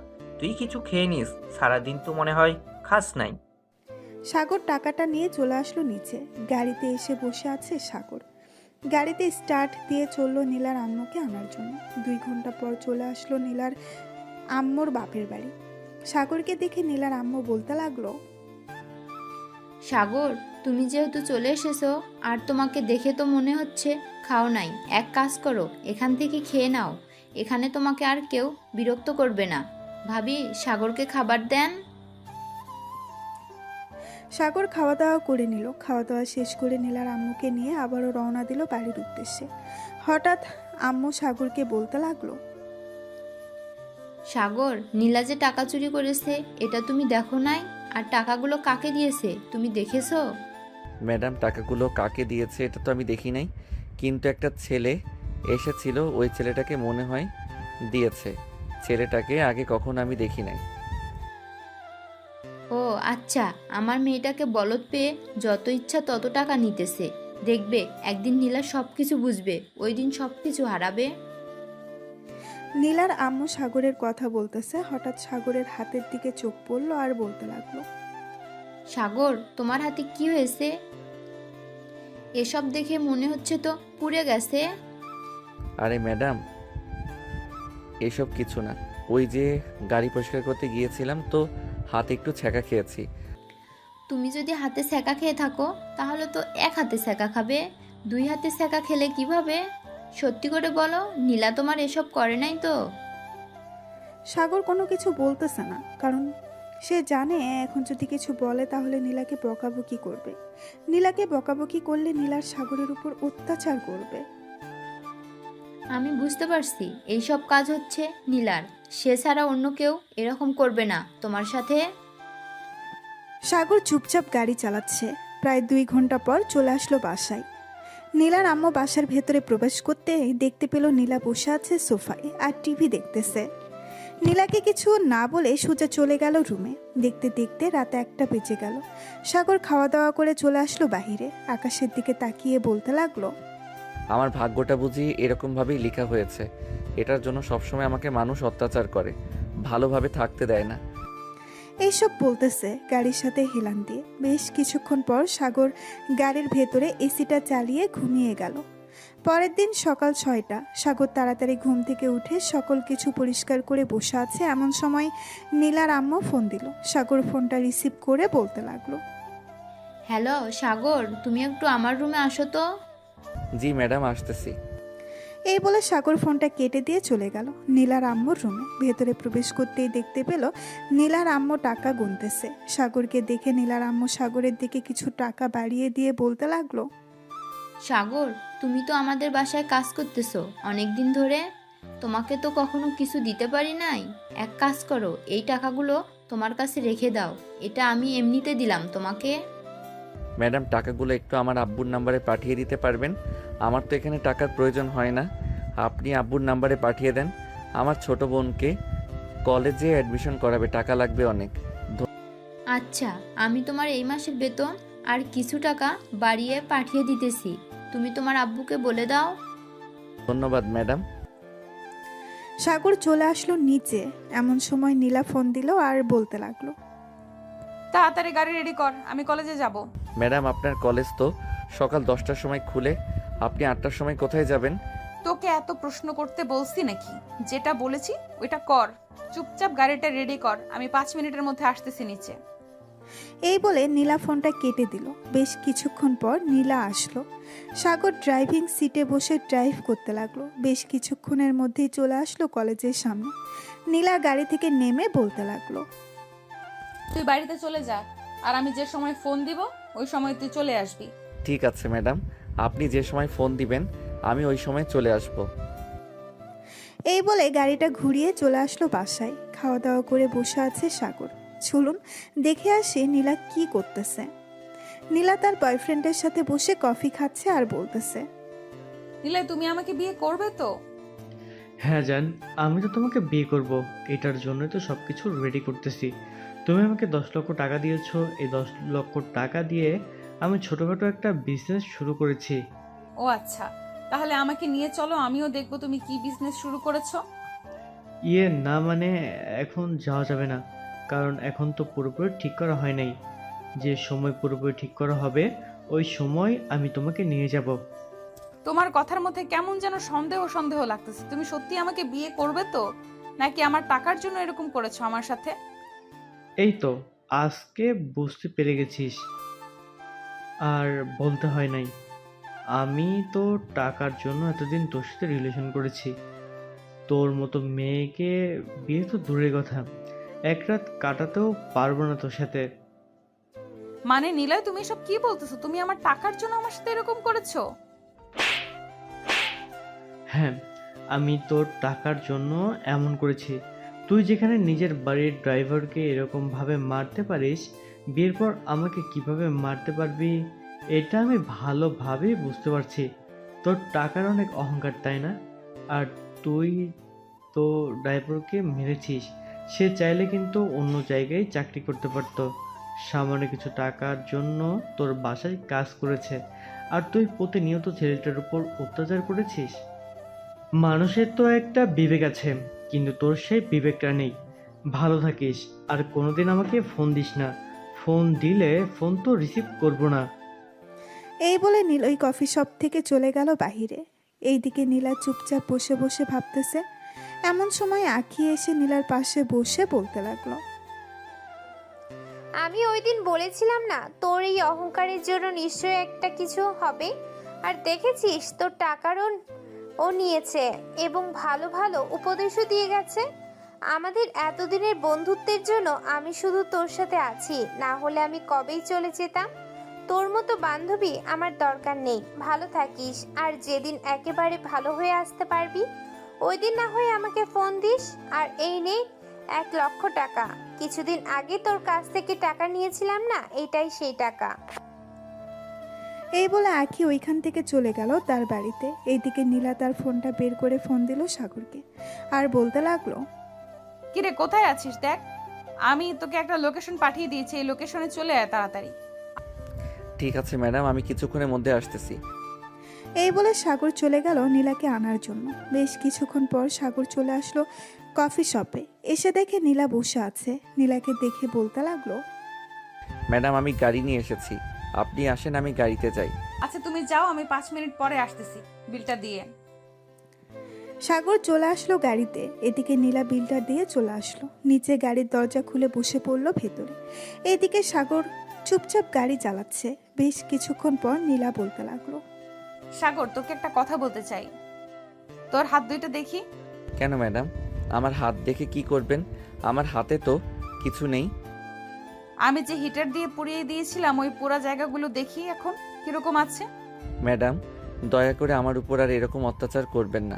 তুই কিছু খেয়ে নিস, সারাদিন তো মনে হয় খাস নাই। সাগর টাকাটা নিয়ে চলে আসলো নিচে। গাড়িতে এসে বসে আছে সাগর। গাড়িতে স্টার্ট দিয়ে চললো নীলার আম্মুকে আনার জন্য। 2 ঘন্টা পর চলে আসলো নীলার আম্মুর বাপের বাড়ি। সাগরকে দেখে নীলার আম্মু বলতে লাগলো, সাগর, তুমি যেহেতু চলে এসেছো আর তোমাকে দেখে তো মনে হচ্ছে খাও নাই, এক কাজ করো, এখান থেকে খেয়ে নাও। এখানে তোমাকে আর কেউ বিরক্ত করবে না। ভাবি, সাগরকে খাবার দেন। সাগর খাওয়া দাওয়া করে নিল। খাওয়া দাওয়া শেষ করে নীলার আম্মুকে নিয়ে আবারও রওনা দিল বাড়ির উদ্দেশ্যে। হঠাৎ আম্মু সাগরকে বলতে লাগলো, সাগর, নীলা যে টাকা চুরি করেছে এটা তুমি দেখো নাই? আর টাকাগুলো কাকে দিয়েছে তুমি দেখেছো? ম্যাডাম, টাকাগুলো কাকে দিয়েছে এটা তো আমি দেখি নাই, কিন্তু একটা ছেলে এসেছিল, ওই ছেলেটাকে মনে হয় দিয়েছে। ছেলেটাকে আগে কখনো আমি দেখি নাই। ও আচ্ছা, আমার মেয়েটাকে বলদ পেয়ে যত ইচ্ছা তত টাকা নিতেছে। দেখবে একদিন নীলা সব কিছু বুঝবে, ওই দিন সব কিছু হারাবে। নীলার আম্মু সাগরের কথা বলতেছে। হঠাৎ সাগরের হাতের দিকে চোখ পড়লো আর বলতে লাগলো, সাগর, তোমার হাতে কি হয়েছে? এসব দেখে মনে হচ্ছে তো পুড়ে গেছে। আরে ম্যাডাম, এসব কিছু না, ওই যে গাড়ি পরিষ্কার করতে গিয়েছিলাম তো হাতে একটু ছ্যাঁকা খেয়েছি। তুমি যদি হাতে ছ্যাঁকা খেয়ে থাকো তাহলে তো এক হাতে ছ্যাঁকা খাবে, 2 হাতে ছ্যাঁকা খেলে কিভাবে? সত্যি করে বলো, নীলা তোমার এসব করে নাই তো? সাগর কোনো কিছু বলতেছে না, কারণ সে জানে এখন যদি কিছু বলে তাহলে নীলাকে বকাবকি করবে। নীলাকে বকাবকি করলে নীলার সাগরের উপর অত্যাচার করবে। আমি বুঝতে পারছি এইসব কাজ হচ্ছে নীলার, সে ছাড়া অন্য কেউ এরকম করবে না তোমার সাথে। সাগর চুপচাপ গাড়ি চালাচ্ছে। প্রায় 2 ঘন্টা পর চলে আসলো বাসায়। নীলার আম্মু বাসার ভেতরে প্রবেশ করতে দেখতে পেল নীলা বসে আছে সোফায় আর টিভি দেখতেছে। নীলাকে কিছু না বলে সোজা চলে গেল রুমে। দেখতে দেখতে রাত 1টা বেজে গেল। সাগর খাওয়া দাওয়া করে চলে আসলো বাহিরে। আকাশের দিকে তাকিয়ে বলতে লাগলো, আমার ভাগ্যটা বুঝি এরকমভাবেই লেখা হয়েছে। এটার জন্য সবসময় আমাকে মানুষ অত্যাচার করে, ভালোভাবে থাকতে দেয় না। এইসব বলতেছে গাড়ির সাথে হেলান দিয়ে। বেশ কিছুক্ষণ পর সাগর গাড়ির ভেতরে এসিটা চালিয়ে ঘুমিয়ে গেল। পরের দিন সকাল 6টা। সাগর তাড়াতাড়ি ঘুম থেকে উঠে সকল কিছু পরিষ্কার করে বসে আছে। এমন সময় নীলার আম্মু ফোন দিল। সাগর ফোনটা রিসিভ করে বলতে লাগলো, হ্যালো সাগর, তুমি একটু আমার রুমে আসো তো। জি ম্যাডাম, আসতেছি। এই বলে সাগর ফোনটা কেটে দিয়ে চলে গেল নীলার আম্মুর রুমে। ভেতরে প্রবেশ করতেই দেখতে পেল নীলার আম্মু টাকা গুনতেছে। সাগরকে দেখে নীলার আম্মু সাগরের দিকে কিছু টাকা বাড়িয়ে দিয়ে বলতে লাগলো, সাগর, তুমি তো আমাদের বাসায় কাজ করতেছো অনেক দিন ধরে, তোমাকে তো কখনো কিছু দিতে পারি নাই। এক কাজ করো, এই টাকাগুলো তোমার কাছে রেখে দাও, এটা আমি এমনিতে দিলাম তোমাকে। ম্যাডাম, টাকাগুলো একটু আমার আব্বুর নাম্বারে পাঠিয়ে দিতে পারবেন? আমার তো এখানে টাকার প্রয়োজন হয় না, আপনি আব্বুর নাম্বারে পাঠিয়ে দেন। আমার ছোট বোনকে কলেজে অ্যাডমিশন করাবে, টাকা লাগবে অনেক। আচ্ছা, আমি তোমার এই মাসের বেতন আর কিছু টাকা বাড়িয়ে পাঠিয়ে দিতেছি, তুমি তোমার আব্বুকে বলে দাও। ধন্যবাদ ম্যাডাম। সাগর চলে আসলো নিচে। এমন সময় নীলা ফোন দিল আর বলতে লাগলো, তাড়াতাড়ি গাড়ি রেডি কর, আমি কলেজে যাব। ম্যাডাম, আপনার কলেজ তো সকাল 10টার সময় খুলে, আপনি 8টার সময় কোথায় যাবেন? তোকে এত প্রশ্ন করতে বলছি নাকি? যেটা বলেছি ওইটা কর। চুপচাপ গাড়িটা রেডি কর, আমি 5 মিনিটের মধ্যে আসতেছি নিচে। এই বলে নীলা ফোনটা কেটে দিল। বেশ কিছুক্ষণ পর নীলা আসলো। সাগর ড্রাইভিং সিটে বসে ড্রাইভ করতে লাগলো। বেশ কিছুক্ষণের মধ্যেই চলে আসলো কলেজের সামনে। নীলা গাড়ি থেকে নেমে বলতে লাগলো, তুই বাড়িতে চলে যা, আর আমি যে সময় ফোন দিব ওই সময় তুই চলে আসবি। ঠিক আছে ম্যাডাম, আপনি যে সময় ফোন দিবেন আমি ওই সময় চলে আসব। এই বলে গাড়িটা ঘুরিয়ে চলে আসলো বাসায়। খাওয়া দাওয়া করে বসে আছে সাগর। চলুন দেখে আসি নীলা কি করতেছে। নীলা তার বয়ফ্রেন্ডের সাথে বসে কফি খাচ্ছে আর বলতেছে, নীলা, তুমি আমাকে বিয়ে করবে তো? হ্যাঁ জান, আমি তো তোমাকে বিয়ে করব, এটার জন্যই তো সব কিছু রেডি করতেছি। তুমি আমাকে 10 লক্ষ টাকা দিয়েছো, এই 10 লক্ষ টাকা দিয়ে আমি ছোটোখাটো একটা বিজনেস শুরু করেছি। ও আচ্ছা, তাহলে আমাকে নিয়ে চলো, আমিও দেখবো তুমি কি বিজনেস শুরু করেছো। ইয়ে না মানে এখন যাওয়া যাবে না, কারণ এখন তো পুরোপুরি ঠিক করা হয় নাই। যে সময় পুরোপুরি ঠিক করা হবে ওই সময় আমি তোমাকে নিয়ে যাব। তোমার কথার মধ্যে কেমন যেন সন্দেহ সন্দেহ লাগতেছে। তুমি সত্যি আমাকে বিয়ে করবে তো, নাকি আমার টাকার জন্য এরকম করেছো আমার সাথে? এই তো আজকে বুঝতে পেরে গেছিস, আর বলতে হয় নাই। আমি তো টাকার জন্য এতদিন তোর সাথে রিলেশন করেছি। তোর মতো মেয়েকে বিয়ে তো দূরের কথা, এক রাত কাটাতেও পারবো না তোর সাথে। মানে নিলয়, তুমি সব কি বলতেছো? তুমি আমার টাকার জন্য আমার সাথে এরকম করেছো? হ্যাঁ, আমি তোর টাকার জন্য এমন করেছি। তুই যেখানে নিজের বাড়ির ড্রাইভারকে এরকম ভাবে মারতে পারিস, বিয়ের পর আমাকে কিভাবে মারতে পারবি এটা আমি ভালোভাবে বুঝতে পারছি। তোর টাকার অনেক অহংকার, তাই না? আর তুই তো ড্রাইভারকে মেরেছিস। সে চাইলে কিন্তু অন্য জায়গায় চাকরি করতে পারতো। সামান্য কিছু টাকার জন্য তোর বাসায় কাজ করেছে, আর তুই প্রতিনিয়ত ছেলেটার উপর অত্যাচার করেছিস। মানুষের তো একটা বিবেক আছে, কিন্তু তোর সেই বিবেকটা নেই। ভালো থাকিস, আর কোনোদিন আমাকে ফোন দিস না। ফোন দিলে ফোন তো রিসিভ করব না। এই বলে নিলয় কফি শপ থেকে চলে গেল বাহিরে। এইদিকে নীলা চুপচাপ বসে বসে ভাবতেছে। এমন সময় আঁখি এসে নীলার পাশে বসে বলতে লাগলো, আমি ওই দিন বলেছিলাম না তোর এই অহংকারের জন্য নিশ্চয়ই একটা কিছু হবে। আর দেখেছিস তোর টাকারও ও নিয়েছে এবং ভালো ভালো উপদেশও দিয়ে গেছে। আমাদের এতদিনের বন্ধুত্বের জন্য আমি শুধু তোর সাথে আছি, না হলে আমি কবেই চলে যেতাম। তোর মতো বান্ধবী আমার দরকার নেই। ভালো থাকিস, আর যেদিন একেবারে ভালো হয়ে আসতে পারবি ওই দিন না হয় আমাকে ফোন দিস। আর এই নে 1,00,000 টাকা। কিছুদিন আগে তোর কাছ থেকে টাকা নিয়েছিলাম না, এটাই সেই টাকা। এই বলে আঁখি ওইখান থেকে চলে গেল তার বাড়িতে। এইদিকে নীলা তার ফোনটা বের করে ফোন দিল সাগরকে, আর বলতে লাগলো, কিরে, কোথায় আছিস? দেখ, আমি তোকে একটা লোকেশন পাঠিয়ে দিয়েছি, এই লোকেশনে চলে আয় তাড়াতাড়ি। ঠিক আছে ম্যাডাম, আমি কিছুক্ষণের মধ্যে আসতেছি। এই বলে সাগর চলে গেল নীলাকে আনার জন্য। বেশ কিছুক্ষণ পর সাগর চলে আসলো কফি শপে। এসে দেখে নীলা বসে আছে। নীলাকে দেখে বলতে লাগলো, ম্যাডাম, আমি গাড়ি নিয়ে এসেছি, আপনি আসেন, আমি গাড়িতে যাই। আচ্ছা তুমি যাও, আমি 5 মিনিট পরে আসতেছি বিলটা দিয়ে। সাগর চলে আসলো গাড়িতে। এদিকে নীলা বিলটা দিয়ে চলে আসলো নিচে। গাড়ির দরজা খুলে বসে পড়লো ভেতরে। এদিকে সাগর চুপচাপ গাড়ি চালাচ্ছে। বেশ কিছুক্ষণ পর নীলা বলতে লাগলো, সাগর, তোকে একটা কথা বলতে চাই। তোর হাত দুইটা দেখি। কেন ম্যাডাম, আমার হাত দেখে কি করবেন? আমার হাতে তো কিছু নেই। আমি যে হিটার দিয়ে পুড়িয়ে দিয়েছিলাম ওই পোড়া জায়গাগুলো দেখি এখন কিরকম আছে। ম্যাডাম, দয়া করে আমার উপর আর এরকম অত্যাচার করবেন না।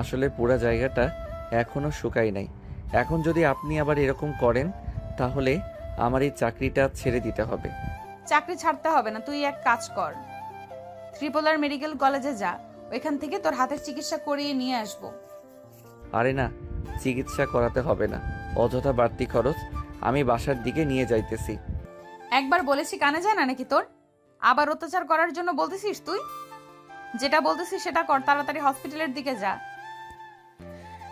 আসলে পুরো জায়গাটা এখনো শুকায় নাই। এখন যদি আপনি আবার এরকম করেন তাহলে আমার এই চাকরিটা ছেড়ে দিতে হবে। চাকরি ছাড়তে হবে না, তুই এক কাজ কর, ত্রিপোলার মেডিকেল কলেজে যা, ওইখান থেকে তোর হাতের চিকিৎসা করিয়ে নিয়ে আসবো। আরে না, চিকিৎসা করাতে হবে না, অযথা বাড়তি খরচ। আমি বাসার দিকে নিয়ে যাইতেছি। একবার বলেছি কানে যায় না নাকি তোর? আবার অত্যাচার করার জন্য বলতেছিস তুই? যেটা বলতেছিস সেটা কর, তাড়াতাড়ি হসপিটালের দিকে যা।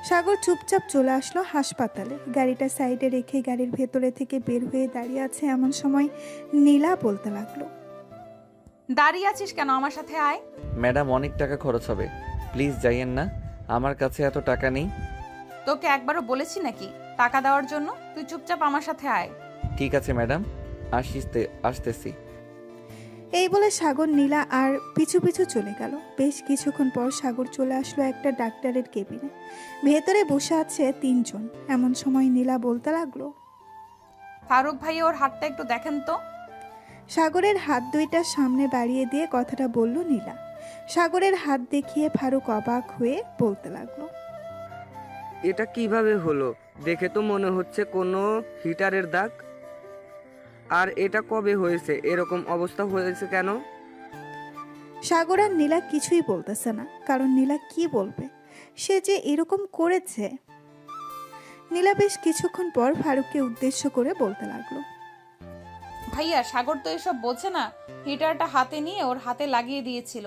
সাগর চুপচাপ চলে আসলো হাসপাতালে। গাড়িটা সাইডে রেখে গাড়ির ভেতরে থেকে বের হয়ে দাঁড়িয়ে আছে। এমন সময় নীলা বলতে লাগলো, দাঁড়িয়ে আছিস কেন? আমার সাথে আয়। ম্যাডাম, অনেক টাকা খরচ হবে, প্লিজ যাইয়েন না, আমার কাছে এত টাকা নেই। তোকে একবারও বলেছি নাকি টাকা দেওয়ার জন্য? তুই চুপচাপ আমার সাথে আয়। ঠিক আছে ম্যাডাম, আসতেছি। এই বলে সাগর নীলা আর পিছু পিছু চলে গেল। বেশ কিছুক্ষণ পর সাগর চলে আসলো একটা ডাক্তারের কেবিনে। ভেতরে বসে আছে 3 জন। এমন সময় নীলা বলতে লাগলো, ফারুক ভাই, ওর হাতটা একটু দেখেন তো। সাগরের হাত দুইটা সামনে বাড়িয়ে দিয়ে কথাটা বলল নীলা। সাগরের হাত দেখিয়ে ফারুক অবাক হয়ে বলতে লাগলো, এটা কিভাবে হলো? দেখে তো মনে হচ্ছে কোনো হিটারের দাগ। আর এটা কবে হয়েছে? এরকম অবস্থা হয়েছে কেন? সাগর আর নীলা কিছুই বলতেছে না, কারণ নীলা কি বলবে? সে যে এরকম করেছে। নীলা বেশ কিছুক্ষণ পর ফারুককে উদ্দেশ্য করে বলতে লাগলো, ভাইয়া, সাগর তো এসব বোঝে না। হিটারটা হাতে নিয়ে ওর হাতে লাগিয়ে দিয়েছিল,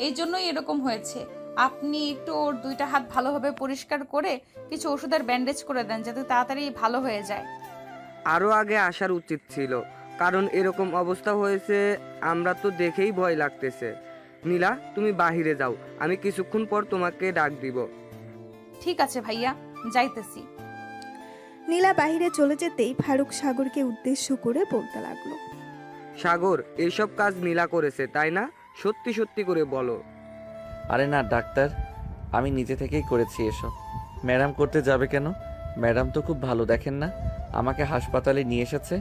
এই জন্যই এরকম হয়েছে। আপনি একটু ওর 2টা হাত ভালোভাবে পরিষ্কার করে কিছু ওষুধের ব্যান্ডেজ করে দেন যাতে তাড়াতাড়ি ভালো হয়ে যায়। আরও আগে আসার উচিত ছিল, কারণ এরকম অবস্থা হয়েছে আমরা তো দেখেই ভয় লাগতেছে। নীলা, তুমি বাহিরে যাও, আমি কিছুক্ষণ পর তোমাকে ডাক দিব। ঠিক আছে ভাইয়া, যাইতেছি। নীলা বাহিরে চলে যেতেই ফারুক সাগরকে উদ্দেশ্য করে বলতে লাগলো। সাগর, এইসব কাজ নীলা করেছে তাই না? সত্যি সত্যি করে বলো। আরে না ডাক্তার, আমি নিজে থেকেই করেছি এসব। ম্যাডাম করতে যাবে কেন? ম্যাডাম তো খুব ভালো, দেখেন না আমাকে হাসপাতালে নিয়ে এসেছে।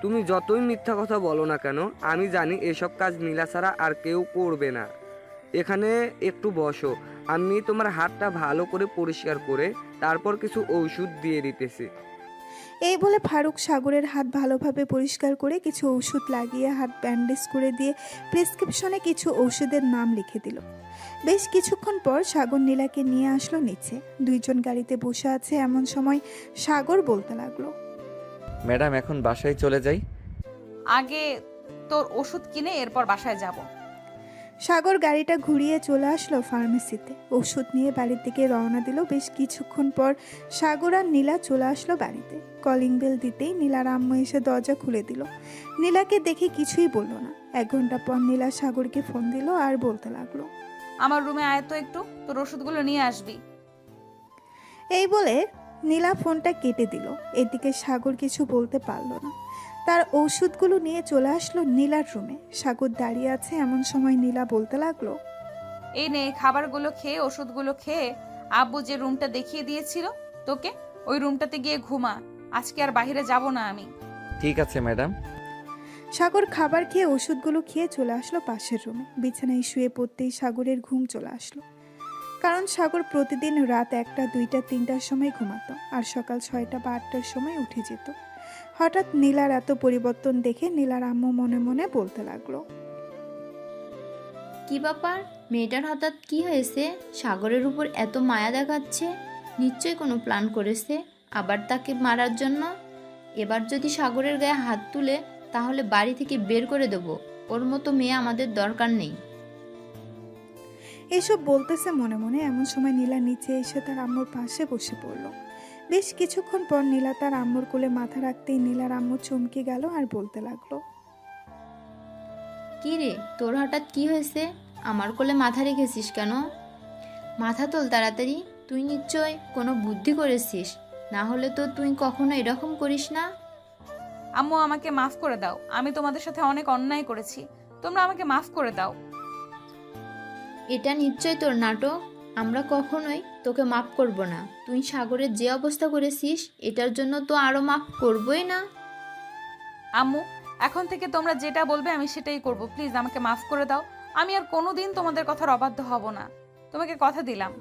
তুমি যতই মিথ্যা কথা বলো না কেন, আমি জানি এসব কাজ নীলা ছাড়া আর কেউ করবে না। এখানে একটু বসো, আমি তোমার হাতটা ভালো করে পরিষ্কার করে তারপর কিছু ঔষধ দিয়ে দিতেছি। এই বলে ফারুক সাগরের হাত ভালোভাবে পরিষ্কার করে কিছু ওষুধ লাগিয়ে হাত ব্যান্ডেজ করে দিয়ে প্রেসক্রিপশনে কিছু ঔষধের নাম লিখে দিল। বেশ কিছুক্ষণ পর সাগর নীলাকে নিয়ে আসলো নিচে। দুইজন গাড়িতে বসে আছে এমন সময় সাগর বলতে লাগলো। ম্যাডাম এখন বাসায় চলে যাই? আগে তোর ওষুধ কিনে এরপর বাসায় যাব। সাগর গাড়িটা ঘুরিয়ে চলে আসলো ফার্মেসিতে। ওষুধ নিয়ে বাড়ির দিকে রওনা দিল। বেশ কিছুক্ষণ পর সাগর আর নীলা চলে আসলো বাড়িতে। কলিং বেল দিতেই নীলার আম্মু এসে দরজা খুলে দিল। নীলাকে দেখে কিছুই বলল না। 1 ঘন্টা পর নীলা সাগরকে ফোন দিল আর বলতে লাগলো, আমার রুমে আয় তো একটু, তোর ওষুধগুলো নিয়ে আসবি। এই বলে নীলা ফোনটা কেটে দিল। এদিকে সাগর কিছু বলতে পারল না। তার ওষুধগুলো নিয়ে চলে আসলো নীলার রুমে। সাগর দাঁড়িয়ে আছে এমন সময় নীলা বলতে লাগলো, এই নে খাবারগুলো খেয়ে ওষুধগুলো খেয়ে আব্বু যে রুমটা দেখিয়ে দিয়েছিল তোকে, ওই রুমটাতে গিয়ে ঘুমা। আজকে আর বাইরে যাব না আমি। ঠিক আছে ম্যাডাম। সাগর খাবার খেয়ে ওষুধগুলো খেয়ে চলে আসলো পাশের রুমে। বিছানায় শুয়ে পড়তেই সাগরের ঘুম চলে আসলো। কারণ সাগর প্রতিদিন রাত 1টা, 2টা, 3টার সময় ঘুমাতো আর সকাল 6টা বা 8টার সময় উঠে যেত। হঠাৎ নীলার এত পরিবর্তন দেখে নীলার আম্মু মনে মনে বলতে লাগলো, কি ব্যাপার, মেয়েটার হঠাৎ কি হয়েছে? সাগরের উপর এত মায়া দেখাচ্ছে, নিশ্চয়ই কোনো প্ল্যান করেছে আবার তাকে মারার জন্য। এবার যদি সাগরের গায়ে হাত তুলে তাহলে বাড়ি থেকে বের করে দেব। ওর মতো মেয়ে আমাদের দরকার নেই। এসব বলতেছে মনে মনে। এমন সময় নীলা নিচে এসে তার আম্মুর পাশে বসে পড়ল। বেশ কিছুক্ষণ পর নীলা তার আম্মুর কোলে মাথা রাখতেই নীলার আম্মু চমকে গেল আর বলতে লাগলো, কি রে, তোর হঠাৎ কি হয়েছে? আমার কোলে মাথা রেখেছিস কেন? মাথা তোল তাড়াতাড়ি, তুই নিশ্চয় কোনো বুদ্ধি করেছিস, না হলে তো তুই কখনো এরকম করিস না। আম্মু আমাকে মাফ করে দাও, আমি তোমাদের সাথে অনেক অন্যায় করেছি, তোমরা আমাকে মাফ করে দাও। এটা নিশ্চয় তোর নাটক, আমরা কখনোই তোকে মাফ করব না। তুই সাগরের যে অবস্থা করেছিস এটার জন্য তো আরও মাফ করবই না। আম্মু, এখন থেকে তোমরা যেটা বলবে আমি সেটাই করব, প্লিজ আমাকে মাফ করে দাও। আমি আর কোনোদিন তোমাদের কথার অবাধ্য হব না, তোমাকে কথা দিলাম।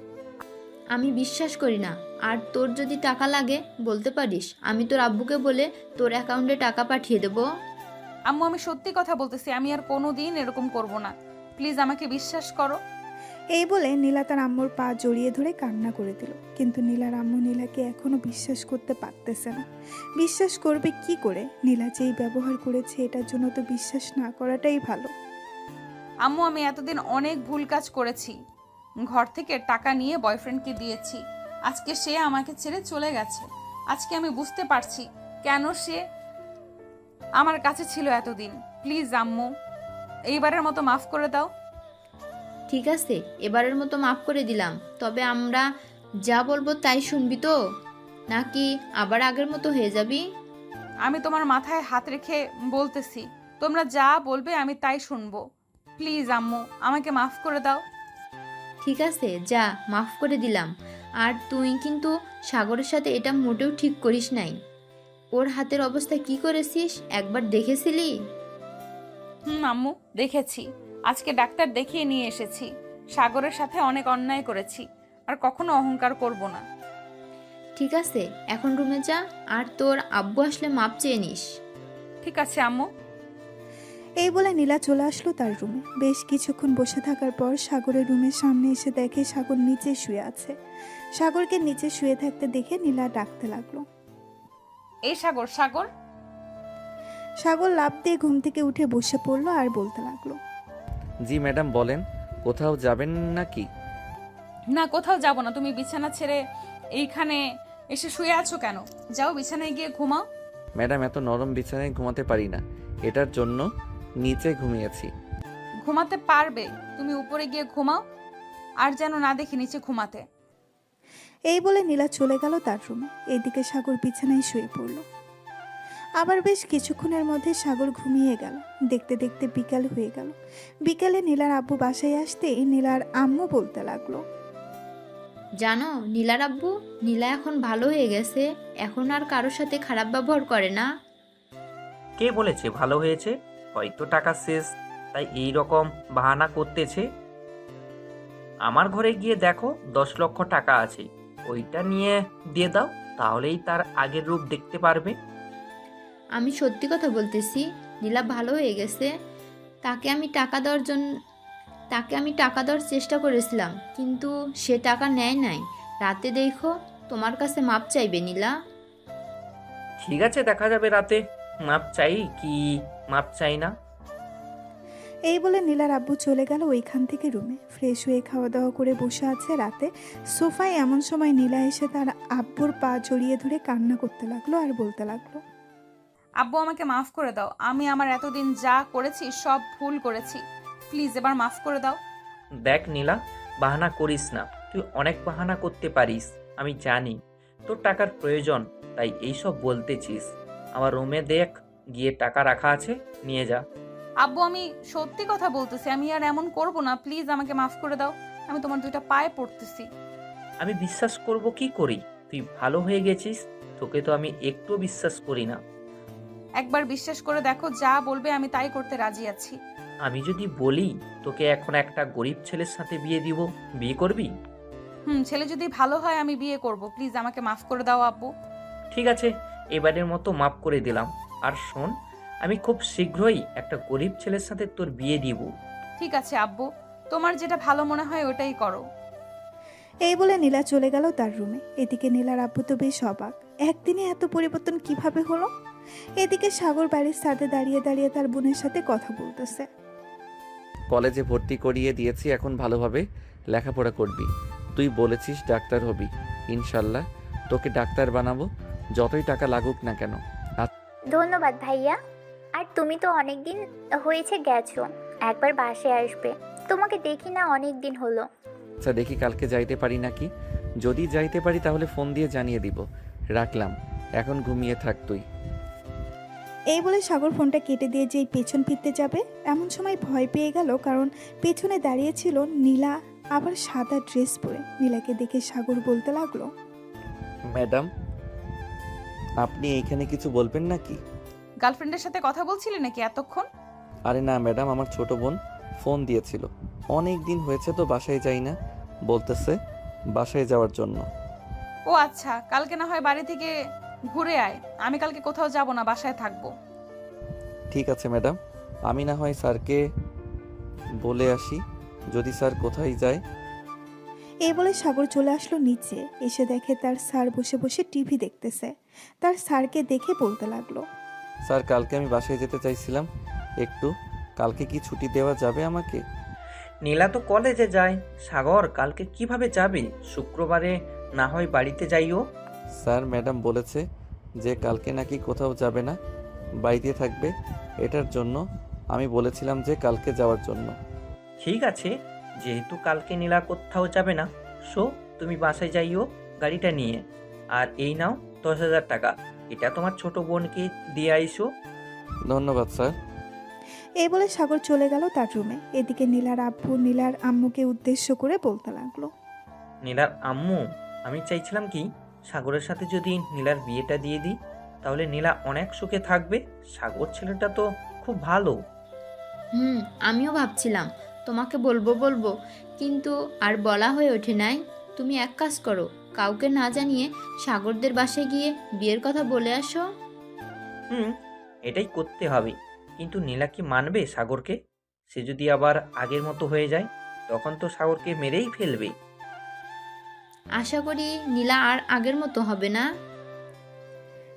আমি বিশ্বাস করি না। আর তোর যদি টাকা লাগে বলতে পারিস, আমি তোর আব্বুকে বলে তোর অ্যাকাউন্টে টাকা পাঠিয়ে দেব। আম্মু, আমি সত্যি কথা বলতেছি, আমি আর কোনোদিন এরকম করব না, প্লিজ আমাকে বিশ্বাস করো। এই বলে নীলা তার আম্মুর পা জড়িয়ে ধরে কান্না করে দিল। কিন্তু নীলার আম্মু নীলাকে এখনো বিশ্বাস করতে পারতেছে না। বিশ্বাস করবে কি করে? নীলা যেই ব্যবহার করেছে এটার জন্য তো বিশ্বাস না করাটাই ভালো। আম্মু, আমি এতদিন অনেক ভুল কাজ করেছি। ঘর থেকে টাকা নিয়ে বয়ফ্রেন্ডকে দিয়েছি, আজকে সে আমাকে ছেড়ে চলে গেছে। আজকে আমি বুঝতে পারছি কেন সে আমার কাছে ছিল এতদিন। প্লিজ আম্মু, এইবারের মতো মাফ করে দাও। ঠিক আছে, এবারের মতো মাফ করে দিলাম, তবে আমরা যা বলবো তাই শুনবি তো, নাকি আবার আগের মতো হয়ে যাবি? আমি তোমার মাথায় হাত রেখে বলতেছি, তোমরা যা বলবে আমি তাই শুনবো। প্লিজ আম্মু, আমাকে মাফ করে দাও। ঠিক আছে, যা, মাফ করে দিলাম। আর তুই কিন্তু সাগরের সাথে এটা মোটেও ঠিক করিস নাই। ওর হাতের অবস্থা কি করেছিস একবার দেখেছিলি? আম্মু, দেখেছি। আজকে ডাক্তার দেখিয়ে নিয়ে এসেছি। সাগরের সাথে অনেক অন্যায় করেছি, আর কখনো অহংকার করব না। ঠিক আছে, এখন রুমে যা, আর তোর আব্বু আসলে মাপ চেয়ে নিস। ঠিক আছে আম্মু। এই বলে নীলা চলে আসলো তার রুমে। বেশ কিছুক্ষণ বসে থাকার পর সাগরের রুমের সামনে এসে দেখে সাগর নিচে শুয়ে আছে। সাগরকে নিচে শুয়ে থাকতে দেখে নীলা ডাকতে লাগলো, এই সাগর, সাগর। সাগর লাফ দিয়ে ঘুম থেকে উঠে বসে পড়লো আর বলতে লাগলো, জি ম্যাডাম বলেন, কোথাও যাবেন নাকি? না, কোথাও যাব না। তুমি বিছানা ছেড়ে এইখানে এসে শুয়ে আছো কেন? যাও বিছানায় গিয়ে ঘুমাও। ম্যাডাম, এত নরম বিছানায় ঘুমাতে পারি না, এটার জন্য নিচে ঘুমিয়েছি। ঘুমাতে পারবে, তুমি উপরে গিয়ে ঘুমাও, আর যেন না দেখি নিচে ঘুমাতে। এই বলে নীলা চলে গেল তার রুমে। এদিকে সাগর বিছানায় শুয়ে পড়ল। আবার বেশ কিছুক্ষণের মধ্যে সাগর ঘুমিয়ে গেল। দেখতে দেখতে বিকাল হয়ে গেল। বিকালে নীলার আব্বু বাসায় আসতেই নীলার আম্মু বলতে লাগলো, জানো নীলার আব্বু, নীলা এখন ভালো হয়ে গেছে, এখন আর কারোর সাথে খারাপ ব্যবহার করে না। কে বলেছে ভালো হয়েছে? হয়তো টাকা শেষ, তাই এই রকম বাহানা করতেছে। আমার ঘরে গিয়ে দেখো 10 লক্ষ টাকা আছে, ওইটা নিয়ে দিয়ে দাও, তাহলেই তার আগের রূপ দেখতে পারবে। আমি সত্যি কথা বলতেছি, নীলা ভালো হয়ে গেছে। তাকে আমি টাকা দেওয়ার চেষ্টা করেছিলাম, কিন্তু সে টাকা নেয় নাই। রাতে দেখো তোমার কাছে মাপ চাইবে নীলা। ঠিক আছে, দেখা যাবে রাতে মাপ চাই কি মাপ চাই না। এই বলে নীলার আব্বু চলে গেল ওইখান থেকে রুমে। ফ্রেশ হয়ে খাওয়া দাওয়া করে বসে আছে রাতে সোফায়। এমন সময় নীলা এসে তার আব্বুর পা জড়িয়ে ধরে কান্না করতে লাগলো আর বলতে লাগলো, আব্বু, আমাকে মাফ করে দাও। আমি আমার এতদিন যা করেছি সব ভুল করেছি, প্লিজ এবার মাফ করে দাও। দেখ নীলা, বাহানা করিস না, তুই অনেক বাহানা করতে পারিস। আমি জানি তোর টাকার প্রয়োজন, তাই এইসব বলতেছিস। আমার রুমে দেখ, গিয়ে টাকা রাখা আছে, নিয়ে যা। আব্বু, আমি সত্যি কথা বলতেছি, আমি আর এমন করব না, প্লিজ আমাকে মাফ করে দাও। আমি তোমার দুইটা পায়ে পড়তেছি। আমি বিশ্বাস করব কি করি? তুই ভালো হয়ে গেছিস, তোকে তো আমি একটু বিশ্বাস করি না। একবার বিশ্বাস করে দেখো, যা বলবে আমি তাই করতে রাজি আছি। আমি যদি বলি তোকে এখন একটা গরিব ছেলের সাথে বিয়ে দিব, বিয়ে করবি? ছেলে যদি ভালো হয় আমি বিয়ে করব, প্লিজ আমাকে মাফ করে দাও আব্বু। ঠিক আছে, এবারের মতো মাফ করে দিলাম। আর শোন, আমি খুব শীঘ্রই একটা গরিব ছেলের সাথে তোর বিয়ে দিব। ঠিক আছে আব্বু, তোমার যেটা ভালো মনে হয় ওটাই করো। এই বলে নীলা চলে গেল তার রুমে। এদিকে নীলার আব্বু তো বেশ অবাক, একদিনে এত পরিবর্তন কিভাবে হলো। এদিকে সাগর বাড়ির ছাদে দাঁড়িয়ে দাঁড়িয়ে তার বোনের সাথে কথা বলতেছে। কলেজে ভর্তি করিয়ে দিয়েছি, এখন ভালোভাবে লেখাপড়া করবি। তুই বলেছিস ডাক্তার হবি, ইনশাল্লাহ তোকে ডাক্তার বানাবো, যতই টাকা লাগুক না কেন। ধন্যবাদ ভাইয়া। আর তুমি তো অনেক দিন হয়েছে গেছো, একবার বাসায় আসবে, তোমাকে দেখি না অনেক দিন হলো। আচ্ছা, দেখি কালকে যাইতে পারি নাকি। যদি যাইতে পারি তাহলে ফোন দিয়ে জানিয়ে দিব। রাখলাম, এখন ঘুমিয়ে থাক তুই। এই বলে সাগর ফোনটা কেটে দিয়ে যেই পেছন ফিরতে যাবে, এমন সময় ভয় পেয়ে গেল, কারণ পেছনে দাঁড়িয়েছিল নীলা, আবার সাদা ড্রেস পরে। নীলাকে দেখে সাগর বলতে লাগলো, ম্যাডাম, আপনি এইখানে কিছু বলবেন নাকি? গার্লফ্রেন্ডের সাথে কথা বলছিলে নাকি এতক্ষণ? আরে না ম্যাডাম, আমার ছোট বোন ফোন দিয়েছিল, অনেক দিন হয়েছে তো বাসায় যাই না, বলতেছে বাসায় যাওয়ার জন্য। ও আচ্ছা, কালকে না হয় বাড়ি থেকে ঘুরে আয়। আমি কালকে কোথাও যাব না, বাসায় থাকবো। ঠিক আছে ম্যাডাম, আমি না হয় স্যারকে বলে আসি, যদি স্যার কোথায় যায়। এই বলে সাগর চলে আসলো নিচে। এসে দেখে তার স্যার বসে বসে টিভি দেখতেছে। তার স্যারকে দেখে বলতে লাগলো, স্যার, কালকে আমি বাসায় যেতে চাইছিলাম একটু, কালকে কি ছুটি দেওয়া যাবে আমাকে? নীলা তো কলেজে যায়, সাগর কালকে কিভাবে যাবে? শুক্রবারে না হয় বাড়িতে যাইও। স্যার, ম্যাডাম বলেছে যে কালকে নাকি কোথাও যাবে না, বাড়িতে থাকবে, এটার জন্য আমি বলেছিলাম যে কালকে যাওয়ার জন্য। ঠিক আছে, যেহেতু কালকে নীলা কোথাও যাবে না, সো তুমি বাসায় যাইও গাড়িটা নিয়ে। আর এই নাও 10,000 টাকা, এটা তোমার ছোট বোনকে দিয়ে আইসো। ধন্যবাদ স্যার। এই বলে সাগর চলে গেল তার রুমে। এদিকে নীলার আব্বু নীলার আম্মুকে উদ্দেশ্য করে বলতে লাগলো, নীলার আম্মু, আমি চাইছিলাম কি সাগরের সাথে যদি নীলার বিয়েটা দিয়ে দিই, তাহলে নীলা অনেক সুখে থাকবে। সাগর ছেলেটা তো খুব ভালো। আমিও ভাবছিলাম তোমাকে বলবো, কিন্তু আর বলা হয়ে ওঠে নাই। তুমি এক কাজ করো, কাউকে না জানিয়ে সাগরদের বাসায় গিয়ে বিয়ের কথা বলে আসো। এটাই করতে হবে। কিন্তু নীলা কি মানবে সাগরকে? সে যদি আবার আগের মতো হয়ে যায়, তখন তো সাগরকে মেরেই ফেলবে। আশা করি নীলা আর আগের মতো হবে না।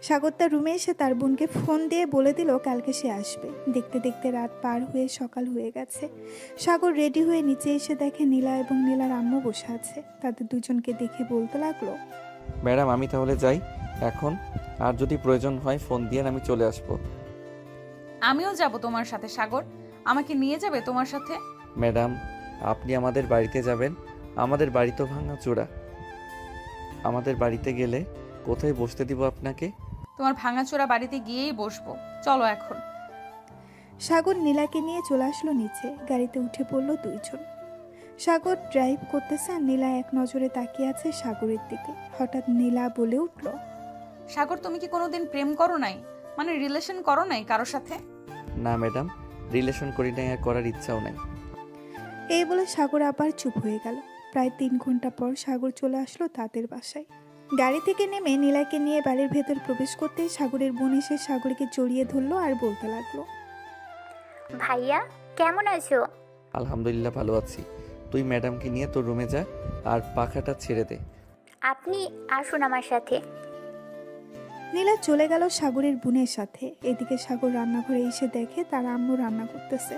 সাগর তার রুমে এসে তার বোনকে ফোন দিয়ে বলে দিল কালকে সে আসবে। দেখতে দেখতে রাত পার হয়ে সকাল হয়ে গেছে। সাগর রেডি হয়ে নিচে এসে দেখে নীলা এবং নীলার আম্মু বসে আছে। তাদের দুজনকে দেখে বলতে লাগলো, ম্যাডাম আমি তাহলে যাই এখন, আর যদি প্রয়োজন হয় ফোন দিয়ে আমি চলে আসবো। আমিও যাব তোমার সাথে সাগর, আমাকে নিয়ে যাবে তোমার সাথে? ম্যাডাম আপনি আমাদের বাড়িতে যাবেন? আমাদের বাড়ি তো ভাঙা চূড়া, আমাদের বাড়িতে গেলে কোথায় বসতে দিব আপনাকে? তোমার ভাঙাচোরা বাড়িতে গিয়েই বসবো, চলো এখন। সাগর নীলাকে নিয়ে চলে আসলো নিচে। গাড়িতে উঠে পড়লো দুইজন। সাগর ড্রাইভ করতেছে আর নীলা এক নজরে তাকিয়ে আছে সাগরের দিকে। হঠাৎ নীলা বলে উঠল, সাগর তুমি কি কোনোদিন প্রেম করো নাই, মানে রিলেশন করো নাই কারোর সাথে? না ম্যাডাম, রিলেশন করি নাই আর করার ইচ্ছাও নাই। এই বলে সাগর আবার চুপ হয়ে গেল। প্রায় 3 ঘন্টা পর সাগর চলে আসলো তাদের বাসায়। গাড়ি থেকে নেমে নীলাকে নিয়ে বাড়ির ভেতর প্রবেশ করতেই সাগরের বোন এসে সাগরকে জড়িয়ে ধরলো আর বলতে লাগলো, ভাইয়া কেমন আছো? আলহামদুলিল্লাহ ভালো আছি। তুই ম্যাডামকে নিয়ে তোর রুমে যা আর পাখাটা ছেড়ে দে। আপনি আসুন আমার সাথে। নীলা চলে গেল সাগরের বোনের সাথে। এদিকে সাগর রান্নাঘরে এসে দেখে তার আম্মু রান্না করতেছে।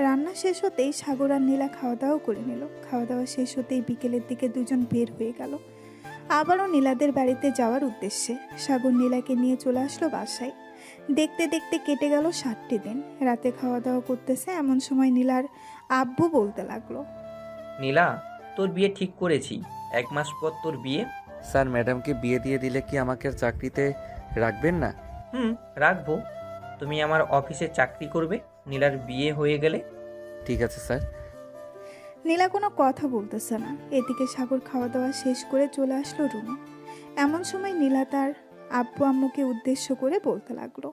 রান্না শেষ হতেই সাগর আর নীলা খাওয়া দাওয়া করে নিল। খাওয়া দাওয়া শেষ হতেই বিকেলের দিকে দুজন বের হয়ে গেল আবারও নীলাদের বাড়িতে যাওয়ার উদ্দেশ্যে। সাগর নীলাকে নিয়ে চলে আসলো বাসায়। দেখতে দেখতে কেটে গেল 7টি দিন। রাতে খাওয়া দাওয়া করতেছে এমন সময় নীলার আব্বু বলতে লাগলো, নীলা, তোর বিয়ে ঠিক করেছি, 1 মাস পর তোর বিয়ে। স্যার ম্যাডামকে বিয়ে দিয়ে দিলে কি আমাকে আর চাকরিতে রাখবেন না? রাখবো। তুমি আমার অফিসে চাকরি করবে নীলার বিয়ে হয়ে গেলে। ঠিক আছে স্যার। নীলা কোনো কথা বলতেছে না। এদিকে সাগর খাওয়া দাওয়া শেষ করে চলে আসলো রুমে। এমন সময় নীলা তার আব্বু আম্মুকে উদ্দেশ্য করে বলতে লাগলো,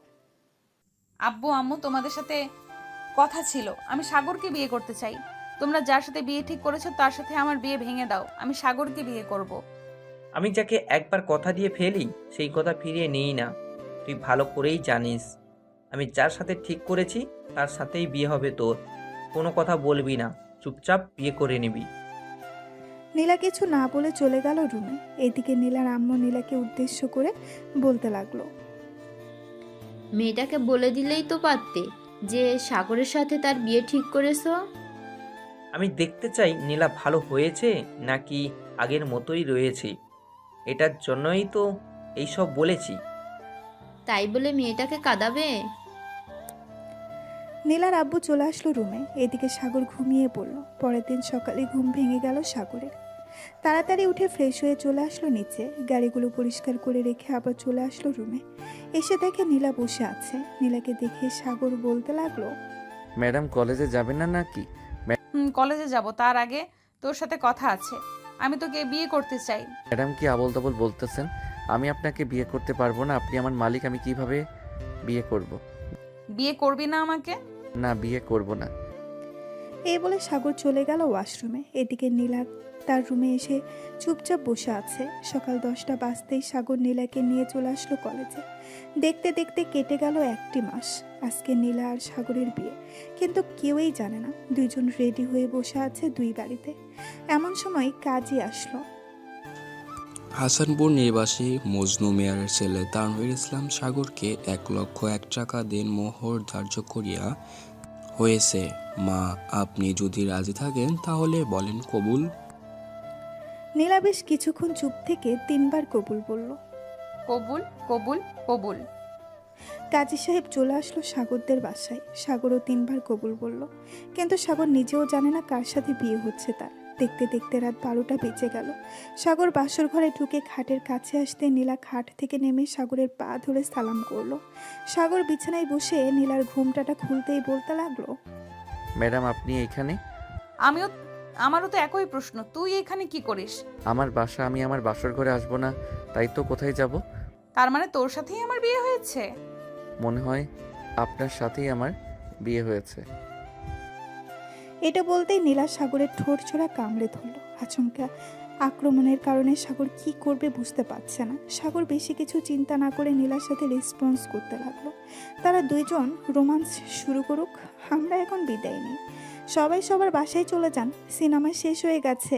আব্বু আম্মু তোমাদের সাথে কথা ছিল, আমি সাগরকে বিয়ে করতে চাই। তোমরা যার সাথে বিয়ে ঠিক করেছো তার সাথে আমার বিয়ে ভেঙে দাও, আমি সাগরকে বিয়ে করব। আমি যাকে একবার কথা দিয়ে ফেলি সেই কথা ফিরিয়ে নিই না, তুই ভালো করেই জানিস। আমি যার সাথে ঠিক করেছি তার সাথেই বিয়ে হবে তোর। কোনো কথা বলবি না, চুপচাপ বিয়ে করে নিবি। নীলা কিছু না বলে চলে গেল রুমে। এদিকে নীলার আম্মু নীলাকে উদ্দেশ্য করে বলতে লাগলো, মেয়েটাকে বলে দিলেই তো পারতে যে সাগরের সাথে তার বিয়ে ঠিক করেছো। আমি দেখতে চাই নীলা ভালো হয়েছে নাকি আগের মতোই রয়েছে, এটার জন্যই তো এইসব বলেছি। তাই বলে মেয়েটাকে কাঁদাবে? নীলার আব্বু চলে আসলো রুমে। এদিকে সাগর ঘুমিয়ে পড়ল। পরের দিন সকালে ঘুম ভেঙে গেল সাগরের। তাড়াতাড়ি উঠে ফ্রেশ হয়ে চলে আসলো নিচে। গাড়িগুলো পরিষ্কার করে রেখে আবার চলে আসলো রুমে। এসে দেখে নীলা বসে আছে। নীলাকে দেখে সাগর বলতে লাগলো, ম্যাডাম কলেজে যাবেন না নাকি? কলেজে যাব, তার আগে তোর সাথে কথা আছে। আমি তোকে বিয়ে করতে চাই। ম্যাডাম কি আবল তাবল বলতেছেন? আমি আপনাকে বিয়ে করতে পারবো না। আপনি আমার মালিক, আমি কিভাবে বিয়ে করব? বিয়ে করবি না আমাকে? না, বিয়ে করব না। এই বলে সাগর চলে গেল ওয়াশরুমে। এদিকে নীলা তার রুমে এসে চুপচাপ বসে আছে। সকাল 10টা বাজতেই সাগর নীলাকে নিয়ে চলে আসলো কলেজে। দেখতে দেখতে কেটে গেল 1টি মাস। আজকে নীলা আর সাগরের বিয়ে, কিন্তু কেউই জানে না দুইজন রেডি হয়ে বসে আছে 2 গাড়িতে। এমন সময় কাজী আসলো। হাসানপুর নিবাসী মজনু মিয়ার ছেলে তানভীর ইসলাম সাগরকে 1,01,000 টাকা দিন মোহর ধার্য করিয়া হয়েছে। মা, আপনি যদি রাজি থাকেন তাহলে বলেন কবুল। নীলা বেশ কিছুক্ষণ চুপ থেকে 3বার কবুল বলল। কবুল কবুল কবুল। কাজী সাহেব চলে আসলো সাগরদের বাসায়। সাগরও 3বার কবুল বলল, কিন্তু সাগর নিজেও জানে না কার সাথে বিয়ে হচ্ছে তার। দেখতে দেখতে রাত 12টা বেজে গেল। সাগর বাসর ঘরে ঢুকে খাটের কাছে আসতে নীলা খাট থেকে নেমে সাগরের পা ধরে সালাম করলো। সাগর বিছানায় বসে নীলার ঘুমটাটা খুলতেই বলতে লাগলো, ম্যাডাম আপনি এখানে? আমারও তো একই প্রশ্ন, তুই এখানে কি করিস? আমার বাসা, আমি আমার বাসর ঘরে আসবো না, তাই তো কোথায় যাব? তার মানে তোর সাথেই আমার বিয়ে হয়েছে? মনে হয় আপনার সাথেই আমার বিয়ে হয়েছে। এটা বলতেই নীলা সাগরের ঠোঁট ছোড়া কামড়ে ধরল। আচমকা আক্রমণের কারণে সাগর কি করবে বুঝতে পারছে না। সাগর বেশি কিছু চিন্তা না করে নীলার সাথে রেসপন্স করতে লাগলো। তারা দুইজন রোমান্স শুরু করুক, আমরা এখন বিদায় নিই। সবাই সবার বাসায় চলে যান, সিনেমা শেষ হয়ে গেছে।